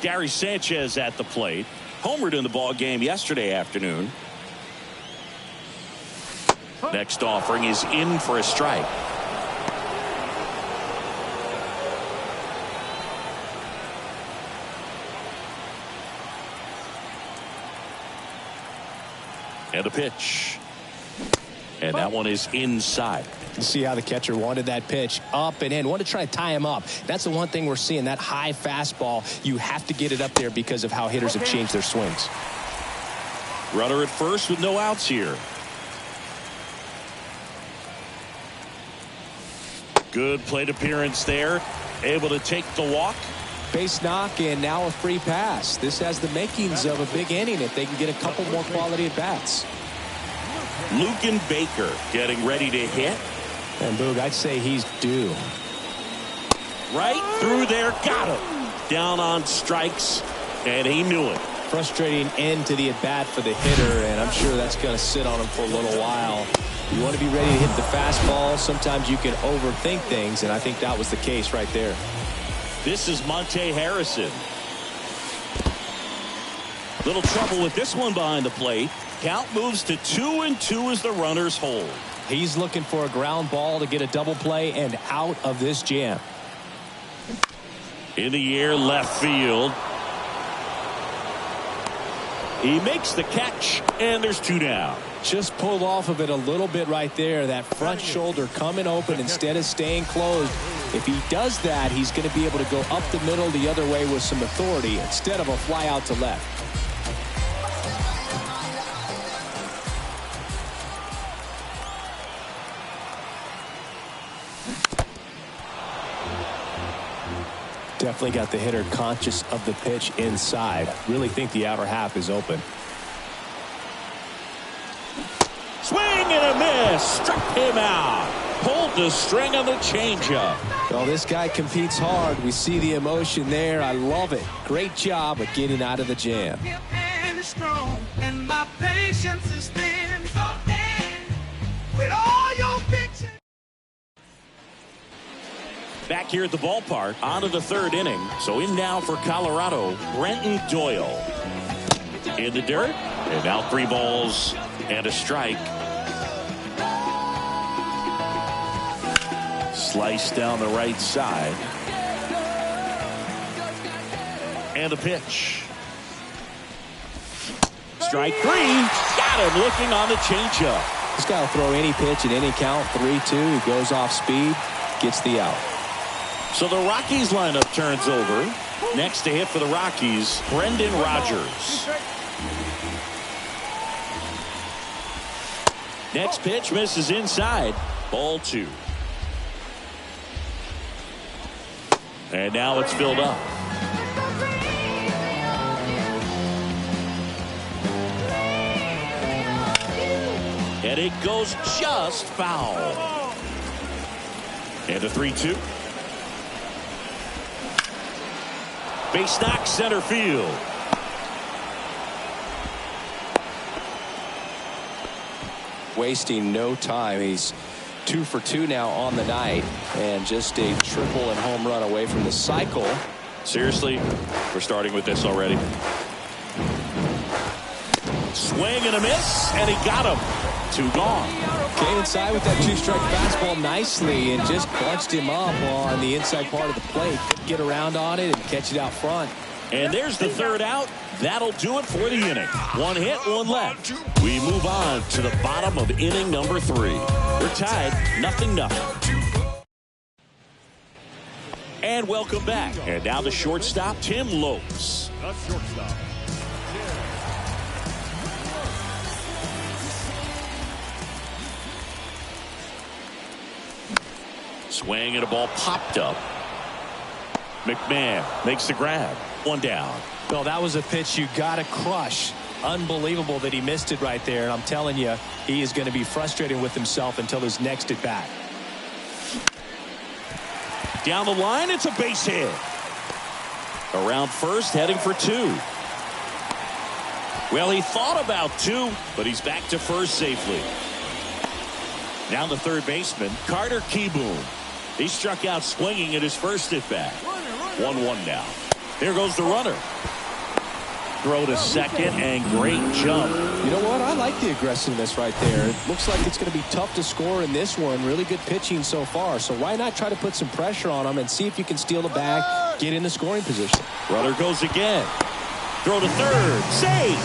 Gary Sanchez at the plate. Homered in the ball game yesterday afternoon. Next offering is in for a strike. And a pitch. And that one is inside. You see how the catcher wanted that pitch up and in. Wanted to try to tie him up. That's the one thing we're seeing. That high fastball, you have to get it up there because of how hitters have changed their swings. Runner at first with no outs here. Good plate appearance there. Able to take the walk. Base knock and now a free pass. This has the makings of a big inning if they can get a couple more quality at bats. Luken Baker getting ready to hit. And Boog, I'd say he's due. Right through there. Got him. Down on strikes. And he knew it. Frustrating end to the at-bat for the hitter, and I'm sure that's going to sit on him for a little while. You want to be ready to hit the fastball. Sometimes you can overthink things, and I think that was the case right there. This is Monte Harrison. Little trouble with this one behind the plate. Count moves to 2-2 as the runners hold. He's looking for a ground ball to get a double play and out of this jam. In the air, left field. He makes the catch, and there's 2 down. Just pulled off of it a little bit right there. That front shoulder coming open instead of staying closed. If he does that, he's going to be able to go up the middle the other way with some authority instead of a fly out to left. Definitely got the hitter conscious of the pitch inside. Really think the outer half is open. Swing and a miss. Struck him out. Pulled the string on the changeup. Well, this guy competes hard. We see the emotion there. I love it. Great job of getting out of the jam. And my patience is thin. With all your pictures. Back here at the ballpark, on to the 3rd inning. So in now for Colorado, Brenton Doyle. In the dirt, and now 3 balls and a strike. Slice down the right side. And a pitch. Strike 3. Got him looking on the changeup. This guy will throw any pitch at any count. 3-2. He goes off speed, gets the out. So the Rockies lineup turns over. Next to hit for the Rockies, Brendan Rodgers. Next pitch misses inside. Ball 2. And now it's filled up. And it goes just foul. And a 3-2. Base knock center field. Wasting no time. He's 2 for 2 now on the night, and just a triple and home run away from the cycle. Seriously, we're starting with this already. Swing and a miss, and he got him. 2 gone. Came inside with that 2-strike fastball nicely and just bunched him up on the inside part of the plate. Couldn't get around on it and catch it out front. And there's the 3rd out. That'll do it for the inning. 1 hit, 1 left. We move on to the bottom of inning number 3. We're tied 0-0. And welcome back. And now the shortstop, Tim Lopes. The shortstop. Swing and a ball popped up. McMahon makes the grab. 1 down. Well, that was a pitch you got to crush. Unbelievable that he missed it right there. And I'm telling you, he is going to be frustrated with himself until his next at bat. Down the line, it's a base hit. Around first, heading for 2. Well, he thought about 2, but he's back to first safely. Now the third baseman, Carter Kieboom. He struck out swinging at his first at bat. 1-1 now. There goes the runner. Throw to second and great jump. You know what? I like the aggressiveness right there. It looks like it's going to be tough to score in this one. Really good pitching so far. So why not try to put some pressure on him and see if you can steal the bag, get in the scoring position. Runner goes again. Throw to third. Safe.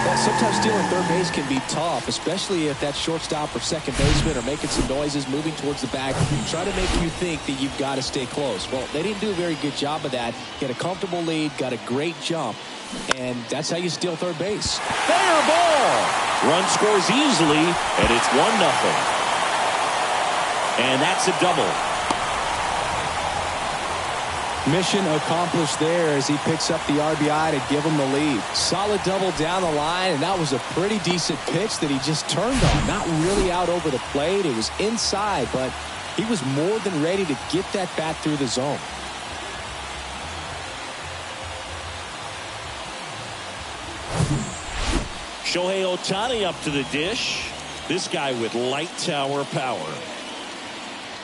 Well, sometimes stealing third base can be tough, especially if that shortstop or second baseman are making some noises, moving towards the bag, try to make you think that you've got to stay close. Well, they didn't do a very good job of that. Get a comfortable lead, got a great jump, and that's how you steal third base. Fair ball. Run scores easily, and it's 1-0. And that's a double. Mission accomplished there as he picks up the RBI to give him the lead. Solid double down the line, and that was a pretty decent pitch that he just turned on. Not really out over the plate. It was inside, but he was more than ready to get that bat through the zone. Shohei Ohtani up to the dish. This guy with light tower power.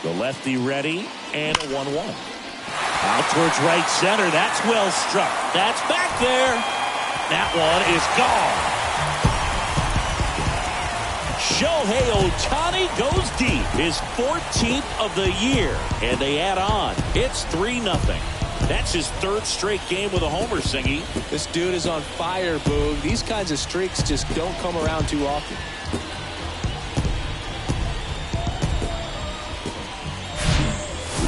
The lefty ready, and a 1-1. Out towards right center. That's well struck. That's back there. That one is gone. Shohei Ohtani goes deep. His 14th of the year. And they add on. It's 3-0. That's his 3rd straight game with a homer, Singy. This dude is on fire, Boog. These kinds of streaks just don't come around too often.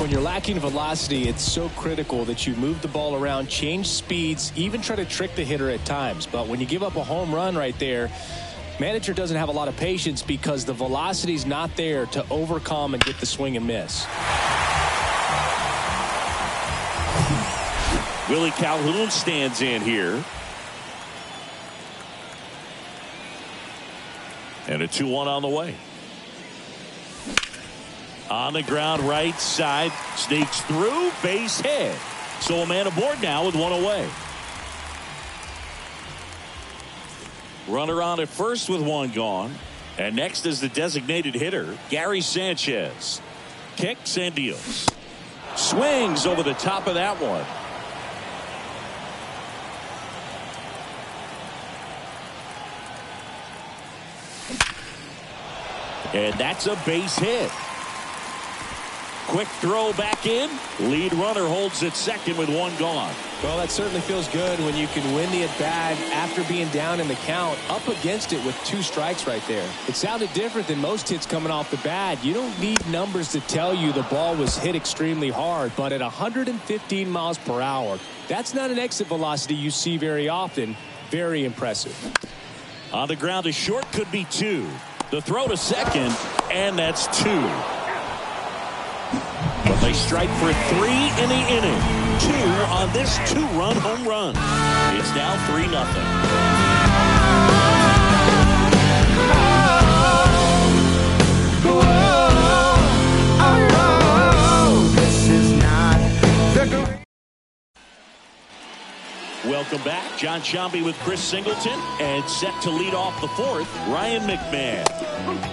When you're lacking velocity, it's so critical that you move the ball around, change speeds, even try to trick the hitter at times. But when you give up a home run right there, manager doesn't have a lot of patience because the velocity's not there to overcome and get the swing and miss. Willie Calhoun stands in here. And a 2-1 on the way. On the ground right side, sneaks through, base hit. So a man aboard now with 1 away. Runner on at first with 1 gone. And next is the designated hitter, Gary Sanchez. Kicks and deals. Swings over the top of that one. And that's a base hit. Quick throw back in. Lead runner holds at second with 1 gone. Well, that certainly feels good when you can win the at-bat after being down in the count, up against it with 2 strikes right there. It sounded different than most hits coming off the bat. You don't need numbers to tell you the ball was hit extremely hard, but at 115 miles per hour, that's not an exit velocity you see very often. Very impressive. On the ground to short, could be 2. The throw to second, and that's 2. But they strike for 3 in the inning. 2 on this 2-run home run. It's now 3-0. Welcome back. John Sciambi with Chris Singleton, and set to lead off the 4th, Ryan McMahon.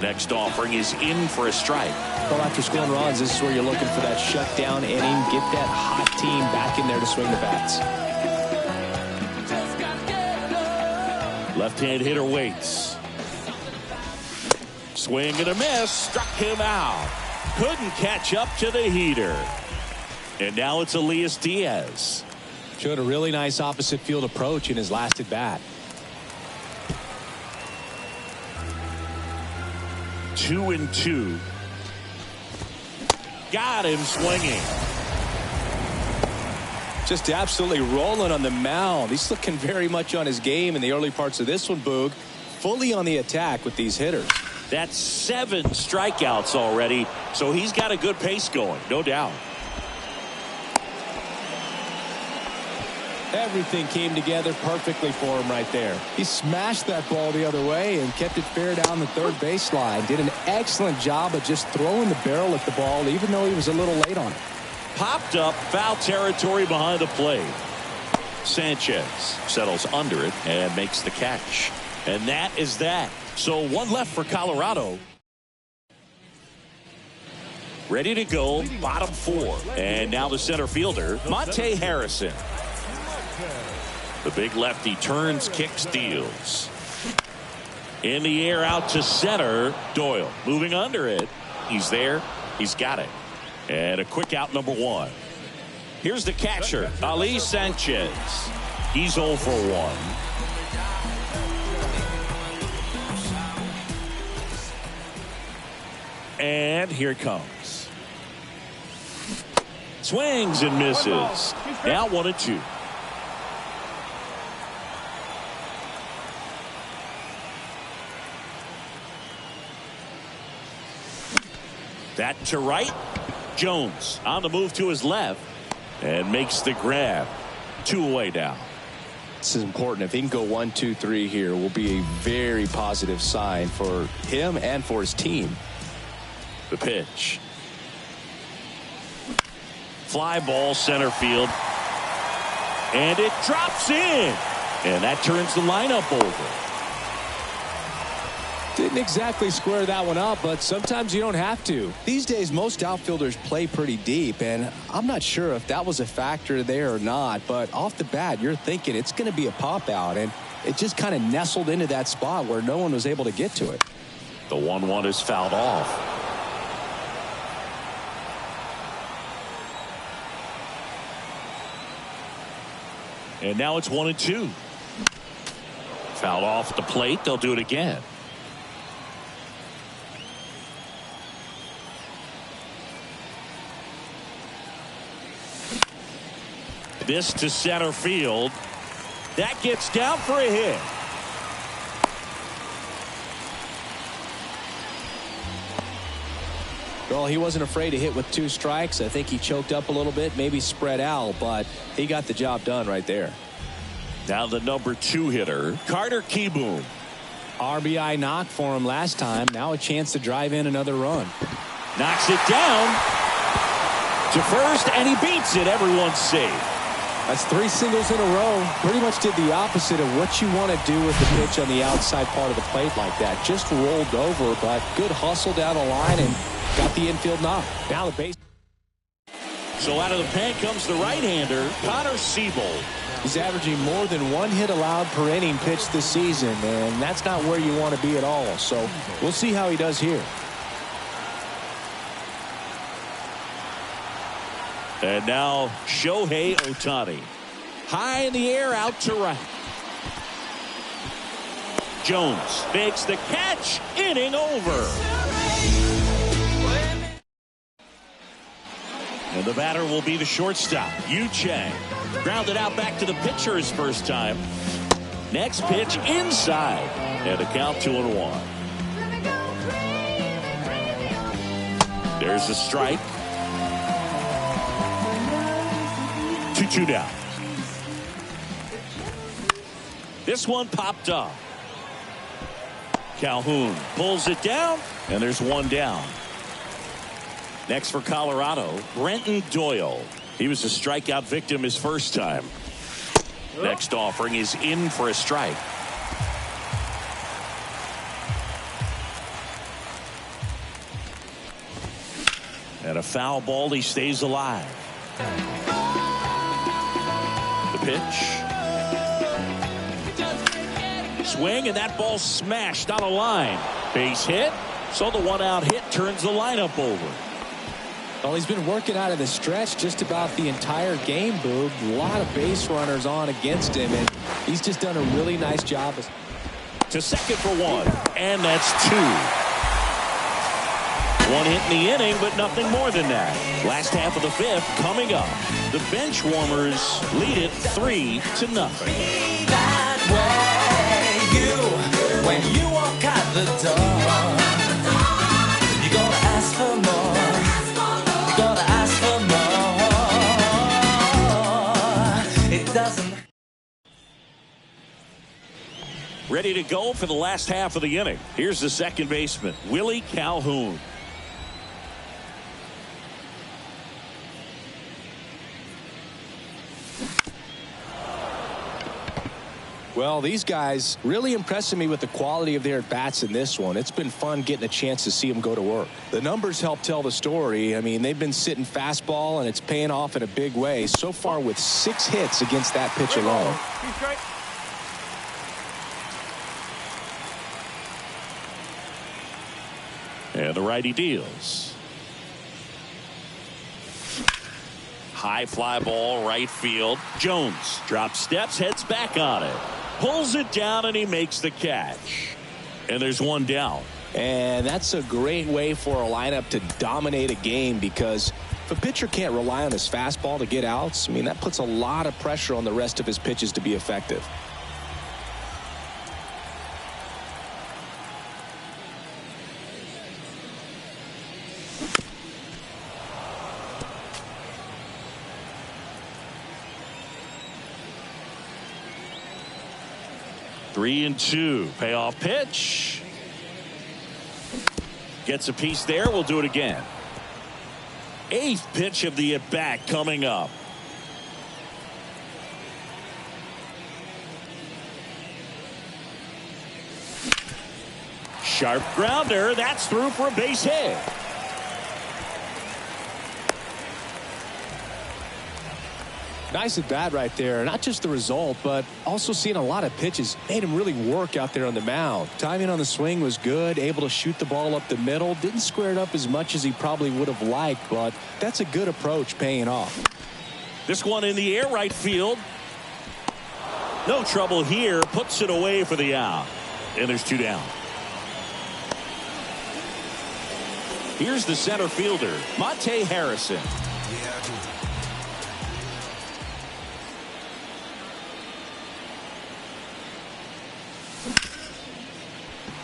Next offering is in for a strike. Well, after scoring runs, this is where you're looking for that shutdown inning. Get that hot team back in there to swing the bats. Left-hand hitter waits. Swing and a miss. Struck him out. Couldn't catch up to the heater. And now it's Elias Diaz. Showed a really nice opposite field approach in his last at bat. 2-2. Got him swinging. Just absolutely rolling on the mound. He's looking very much on his game in the early parts of this one, Boog. Fully on the attack with these hitters. That's 7 strikeouts already, so he's got a good pace going, no doubt. Everything came together perfectly for him right there. He smashed that ball the other way and kept it fair down the third baseline. Did an excellent job of just throwing the barrel at the ball, even though he was a little late on it. Popped up, foul territory behind the plate. Sanchez settles under it and makes the catch. And that is that. So one left for Colorado. Ready to go, bottom 4. And now the center fielder, Monte Harrison. The big lefty turns, kicks, deals. In the air out to center. Doyle moving under it. He's there. He's got it. And a quick out, number 1. Here's the catcher, Ali Sanchez. He's 0 for 1. And here it comes. Swings and misses. Now 1-2. That to right. Jones on the move to his left and makes the grab. 2 away now. This is important. If he can go 1, 2, 3 here, will be a very positive sign for him and for his team. The pitch. Fly ball center field. And it drops in. And that turns the lineup over. Didn't exactly square that one up, but sometimes you don't have to. These days, most outfielders play pretty deep, and I'm not sure if that was a factor there or not, but off the bat, you're thinking it's going to be a pop-out, and it just kind of nestled into that spot where no one was able to get to it. The 1-1 is fouled off. And now it's 1-2. Fouled off the plate. They'll do it again. This to center field. That gets down for a hit. Well, he wasn't afraid to hit with 2 strikes. I think he choked up a little bit, maybe spread out, but he got the job done right there. Now the number 2 hitter, Carter Kieboom. RBI knock for him last time. Now a chance to drive in another run. Knocks it down to first, and he beats it. Everyone's safe. That's 3 singles in a row. Pretty much did the opposite of what you want to do with the pitch on the outside part of the plate like that. Just rolled over, but good hustle down the line and got the infield knock. Now the base. So out of the pen comes the right-hander, Connor Siebold. He's averaging more than 1 hit allowed per inning pitched this season, and that's not where you want to be at all. So we'll see how he does here. And now Shohei Ohtani. High in the air, out to right. Jones makes the catch. Inning over. And the batter will be the shortstop, Yu Chang. Grounded out back to the pitcher his first time. Next pitch inside. And a count 2-1. There's a strike. 2-2 down. This one popped up. Calhoun pulls it down, and there's 1 down. Next for Colorado, Brenton Doyle. He was a strikeout victim his first time. Next offering is in for a strike. And a foul ball, he stays alive. The pitch. swing, and that ball smashed on a line. Base hit, so the one-out hit turns the lineup over. Well, he's been working out of the stretch just about the entire game, Boog. A lot of base runners on against him, and he's just done a really nice job. To second for one, and that's two. One hit in the inning, but nothing more than that. Last half of the fifth coming up. The Benchwarmers lead it 3-0. When you walk out the door, you gotta ask for more. You gotta ask for more. It doesn't. Ready to go for the last half of the inning. Here's the second baseman, Willie Calhoun. Well, these guys really impressing me with the quality of their at-bats in this one. It's been fun getting a chance to see them go to work. The numbers help tell the story. I mean, they've been sitting fastball, and it's paying off in a big way. So far with 6 hits against that pitch alone. And the righty deals. High fly ball, right field. Jones drops steps, heads back on it. Pulls it down, and he makes the catch. And there's one down. And that's a great way for a lineup to dominate a game, because if a pitcher can't rely on his fastball to get outs, I mean, that puts a lot of pressure on the rest of his pitches to be effective. Three and two. Payoff pitch. Gets a piece there. We'll do it again. 8th pitch of the at-bat coming up. Sharp grounder. That's through for a base hit. Nice at bat right there. Not just the result, but also seeing a lot of pitches. Made him really work out there on the mound. Timing on the swing was good. Able to shoot the ball up the middle. Didn't square it up as much as he probably would have liked, but that's a good approach, paying off. This one in the air, right field. No trouble here. Puts it away for the out. And there's 2 down. Here's the center fielder, Monte Harrison.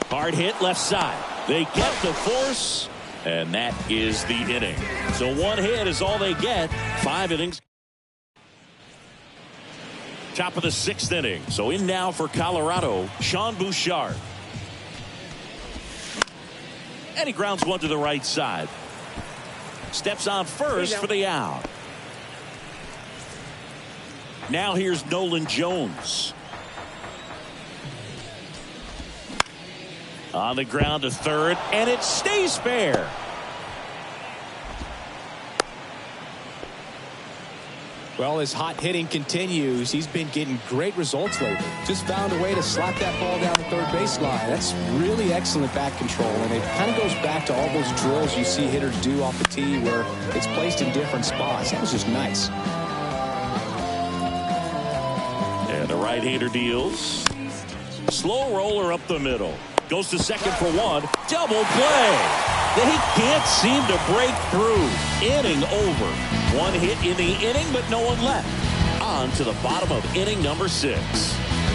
Hard hit left side. They get the force, and that is the inning. So 1 hit is all they get. 5 innings. Top of the 6th inning. So in now for Colorado, Sean Bouchard. And he grounds one to the right side. Steps on first for the out. Now here's Nolan Jones. On the ground to third, and it stays fair. Well, his hot hitting continues. He's been getting great results lately. Just found a way to slap that ball down the third baseline. That's really excellent bat control, and it kind of goes back to all those drills you see hitters do off the tee where it's placed in different spots. That was just nice. And the right-hander deals. Slow roller up the middle. Goes to second for one. Double play. They can't seem to break through. Inning over. 1 hit in the inning, but no one left. On to the bottom of inning number 6.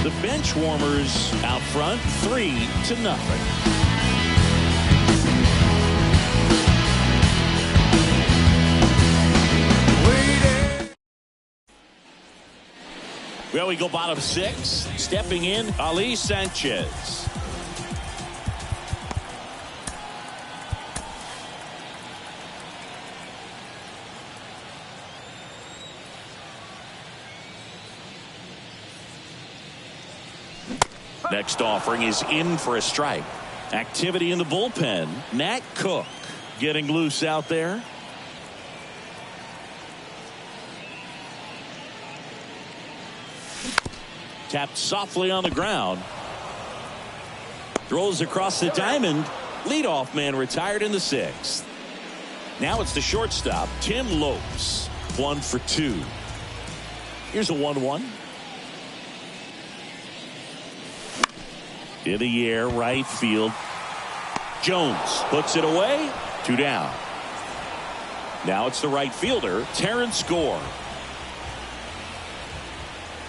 The Benchwarmers out front 3-0. Well, we go bottom 6. Stepping in, Ali Sanchez. Next offering is in for a strike. Activity in the bullpen. Nat Cook getting loose out there. Tapped softly on the ground. Throws across the diamond. Leadoff man retired in the 6th. Now it's the shortstop, Tim Lopes. 1 for 2. Here's a 1-1. In the air, right field. Jones puts it away. 2 down. Now it's the right fielder, Terrence Gore.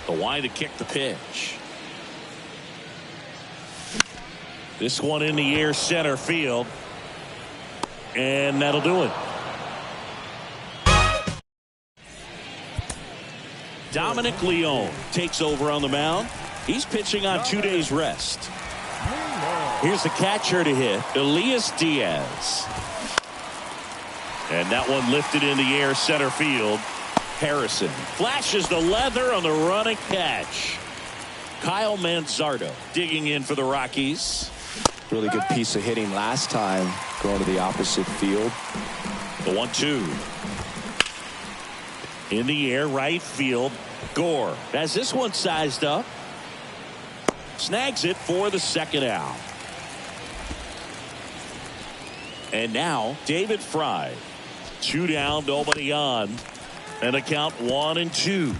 The line to kick the pitch. This one in the air, center field. And that'll do it. Dominic Leone takes over on the mound. He's pitching on 2 days rest. Here's the catcher to hit, Elias Diaz. And that one lifted in the air, center field. Harrison flashes the leather on the running catch. Kyle Manzardo digging in for the Rockies. Really good piece of hitting last time, going to the opposite field. The 1-2. In the air, right field. Gore has this one sized up. Snags it for the 2nd out. And now David Fry. 2 down, nobody on. And a count 1-2.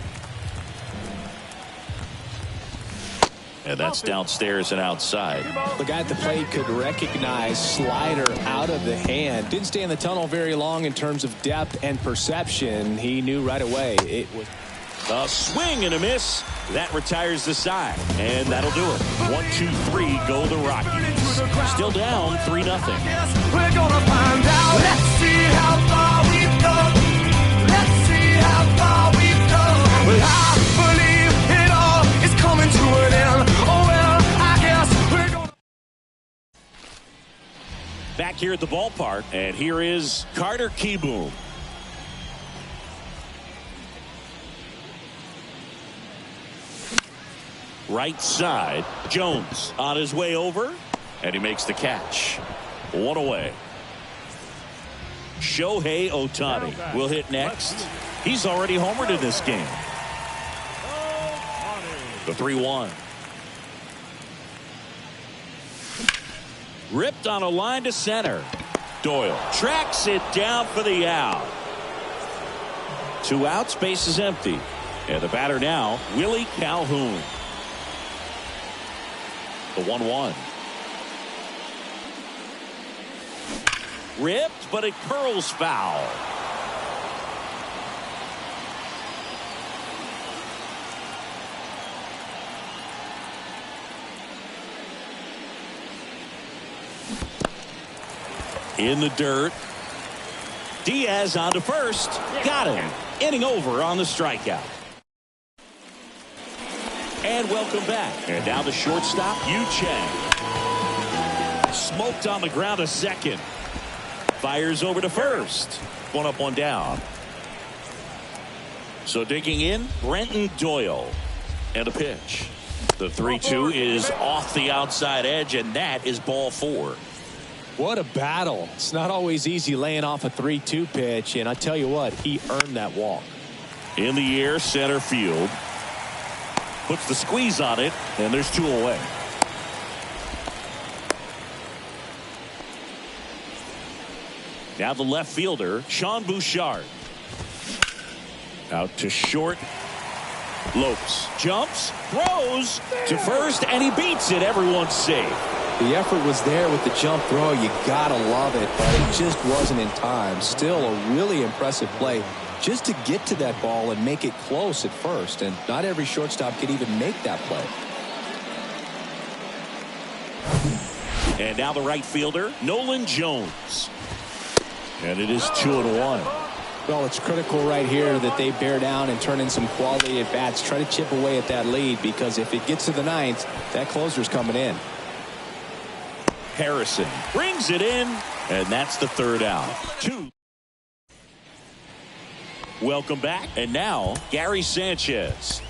And that's downstairs and outside. The guy at the plate could recognize slider out of the hand. Didn't stay in the tunnel very long in terms of depth and perception. He knew right away it was a swing and a miss. That retires the side. And that'll do it. 1-2-3 go the Rockies. Still down 3-0. We're gonna find out. Let's see how far we've come. Let's see how far we've come. Well, I believe it all is coming to an end. Oh well, I guess we're gonna. Back here at the ballpark, and here is Carter Kieboom. Right side, Jones on his way over, and he makes the catch. 1 away. Shohei Ohtani will hit next. He's already homered in this game. The 3-1. Ripped on a line to center. Doyle tracks it down for the out. 2 outs, base is empty. And the batter now, Willie Calhoun. The 1-1. Ripped, but it curls foul. In the dirt. Diaz on to first. Got him. Inning over on the strikeout. And welcome back. And now the shortstop, Yu Chang. Smoked on the ground to second. Fires over to first. 1 up, 1 down. So digging in, Brenton Doyle. And a pitch. The 3-2 is off the outside edge, and that is ball 4. What a battle. It's not always easy laying off a 3-2 pitch, and I tell you what, he earned that walk. In the air, center field. Puts the squeeze on it, and there's 2 away. Now the left fielder, Sean Bouchard. Out to short. Lopes jumps, throws to first, and he beats it. Everyone's safe. The effort was there with the jump throw. You gotta love it, but it just wasn't in time. Still a really impressive play just to get to that ball and make it close at first, and not every shortstop could even make that play. And now the right fielder, Nolan Jones. And it is 2-1. Well, it's critical right here that they bear down and turn in some quality at bats. Try to chip away at that lead, because if it gets to the 9th, that closer's coming in. Harrison brings it in, and that's the 3rd out. 2. Welcome back, and now Gary Sanchez.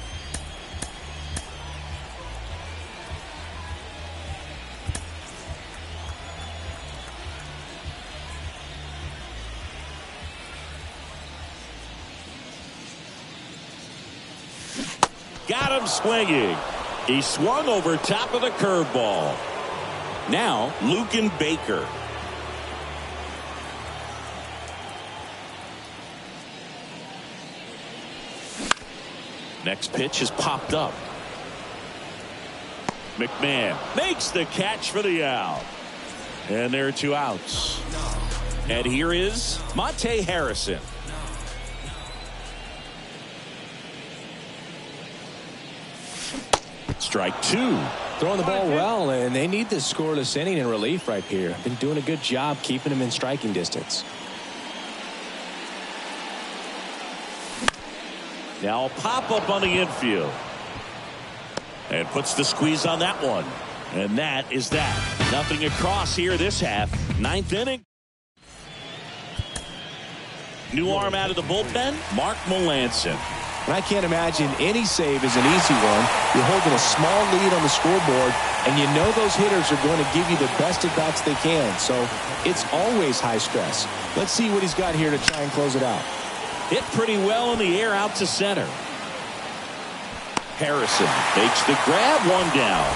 Got him swinging. He swung over top of the curveball. Now, Lucan Baker. Next pitch is popped up. McMahon makes the catch for the out. And there are 2 outs. And here is Monte Harrison. Strike 2. Throwing the ball well, and they need this scoreless inning in relief right here. Been doing a good job keeping him in striking distance. Now a pop-up on the infield. And puts the squeeze on that one. And that is that. Nothing across here this half. 9th inning. New arm out of the bullpen, Mark Melanson. And I can't imagine any save is an easy one. You're holding a small lead on the scoreboard, and you know those hitters are going to give you the best at-bats they can. So it's always high stress. Let's see what he's got here to try and close it out. Hit pretty well in the air out to center. Harrison makes the grab, 1 down.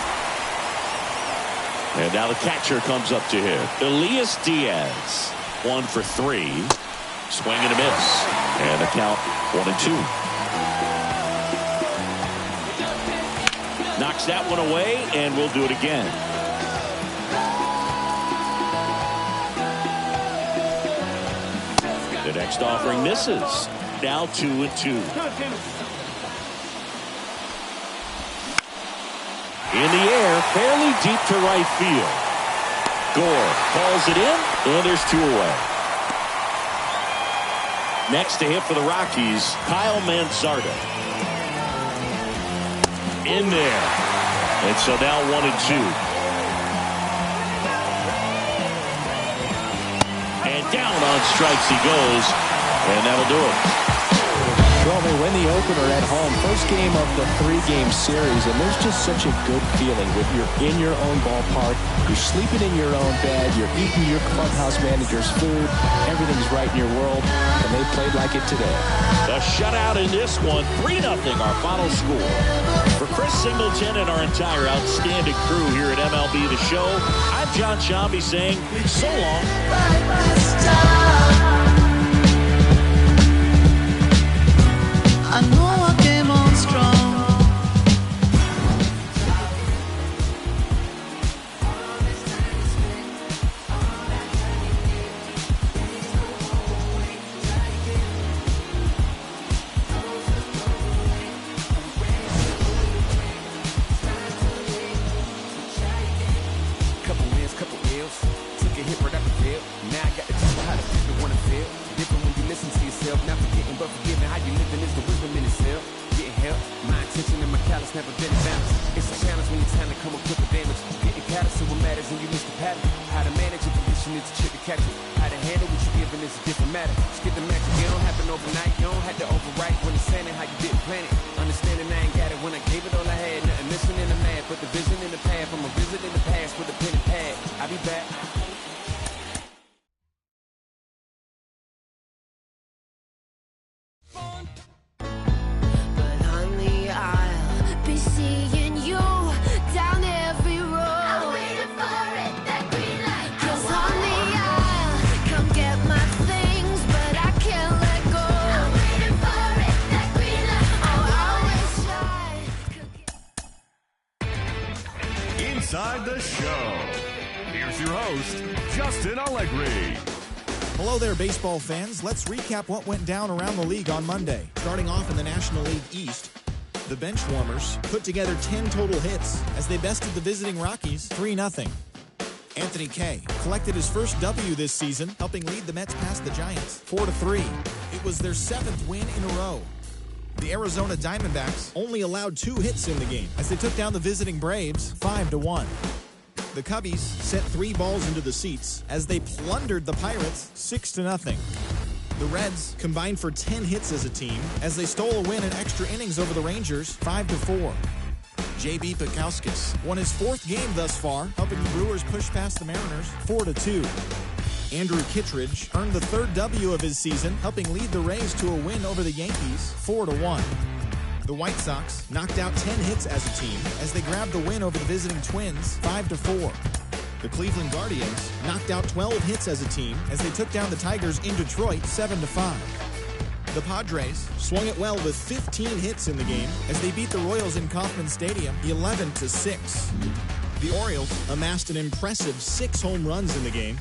And now the catcher comes up to him. Elias Diaz, 1 for 3. Swing and a miss. And the count 1-2. Knocks that one away, and we'll do it again. The next offering misses. Now 2-2. In the air, fairly deep to right field. Gore calls it in, and there's 2 away. Next to hit for the Rockies, Kyle Manzardo. In there. And so now 1-2. And down on strikes he goes. And that'll do it. Well, they win the opener at home. First game of the 3-game series, and there's just such a good feeling when you're in your own ballpark, you're sleeping in your own bed, you're eating your clubhouse manager's food, everything's right in your world, and they played like it today. The shutout in this one, 3-0 our final score. For Chris Singleton and our entire outstanding crew here at MLB The Show, I'm John Shambi saying so long. I know I came on strong. Couple wins, couple ills. Took a hit right out the field. Now I got to teach you how to people want to feel. Different when you listen to yourself. Not forgetting but forgiving. How you living is the wisdom in itself. Getting help. My intention and my callous never been in balance. It's a challenge when you're trying to come up with the damage. Getting callous to what matters and you miss the pattern. How to manage your position is a trick to catch it. How to handle what you're giving is a different matter. Skip the magic. It don't happen overnight. You don't have to overwrite when it's saying how you didn't plan it. Understanding I ain't got it when I gave it all I had. Nothing missing in the math, but the vision in the path. From a visit in the past with a pen and pad. I'll be back. But on the aisle, be seeing you down every road. I'm waiting for it, that green light. 'Cause on the aisle, come get my things, but I can't let go. I'm waiting for it, that green light. Oh, I wish I could. Inside the show. Here's your host, Justin Allegri. Hello there, baseball fans. Let's recap what went down around the league on Monday. Starting off in the National League East, the Benchwarmers put together 10 total hits as they bested the visiting Rockies 3-0. Anthony Kay collected his first W this season, helping lead the Mets past the Giants 4-3. It was their 7th win in a row. The Arizona Diamondbacks only allowed 2 hits in the game as they took down the visiting Braves 5-1. The Cubbies sent 3 balls into the seats as they plundered the Pirates 6-0. The Reds combined for 10 hits as a team as they stole a win in extra innings over the Rangers 5-4. J.B. Pekauskas won his 4th game thus far, helping the Brewers push past the Mariners 4-2. Andrew Kittredge earned the 3rd W of his season, helping lead the Rays to a win over the Yankees 4-1. The White Sox knocked out 10 hits as a team as they grabbed the win over the visiting Twins 5-4. The Cleveland Guardians knocked out 12 hits as a team as they took down the Tigers in Detroit 7-5. The Padres swung it well with 15 hits in the game as they beat the Royals in Kauffman Stadium 11-6. The Orioles amassed an impressive 6 home runs in the game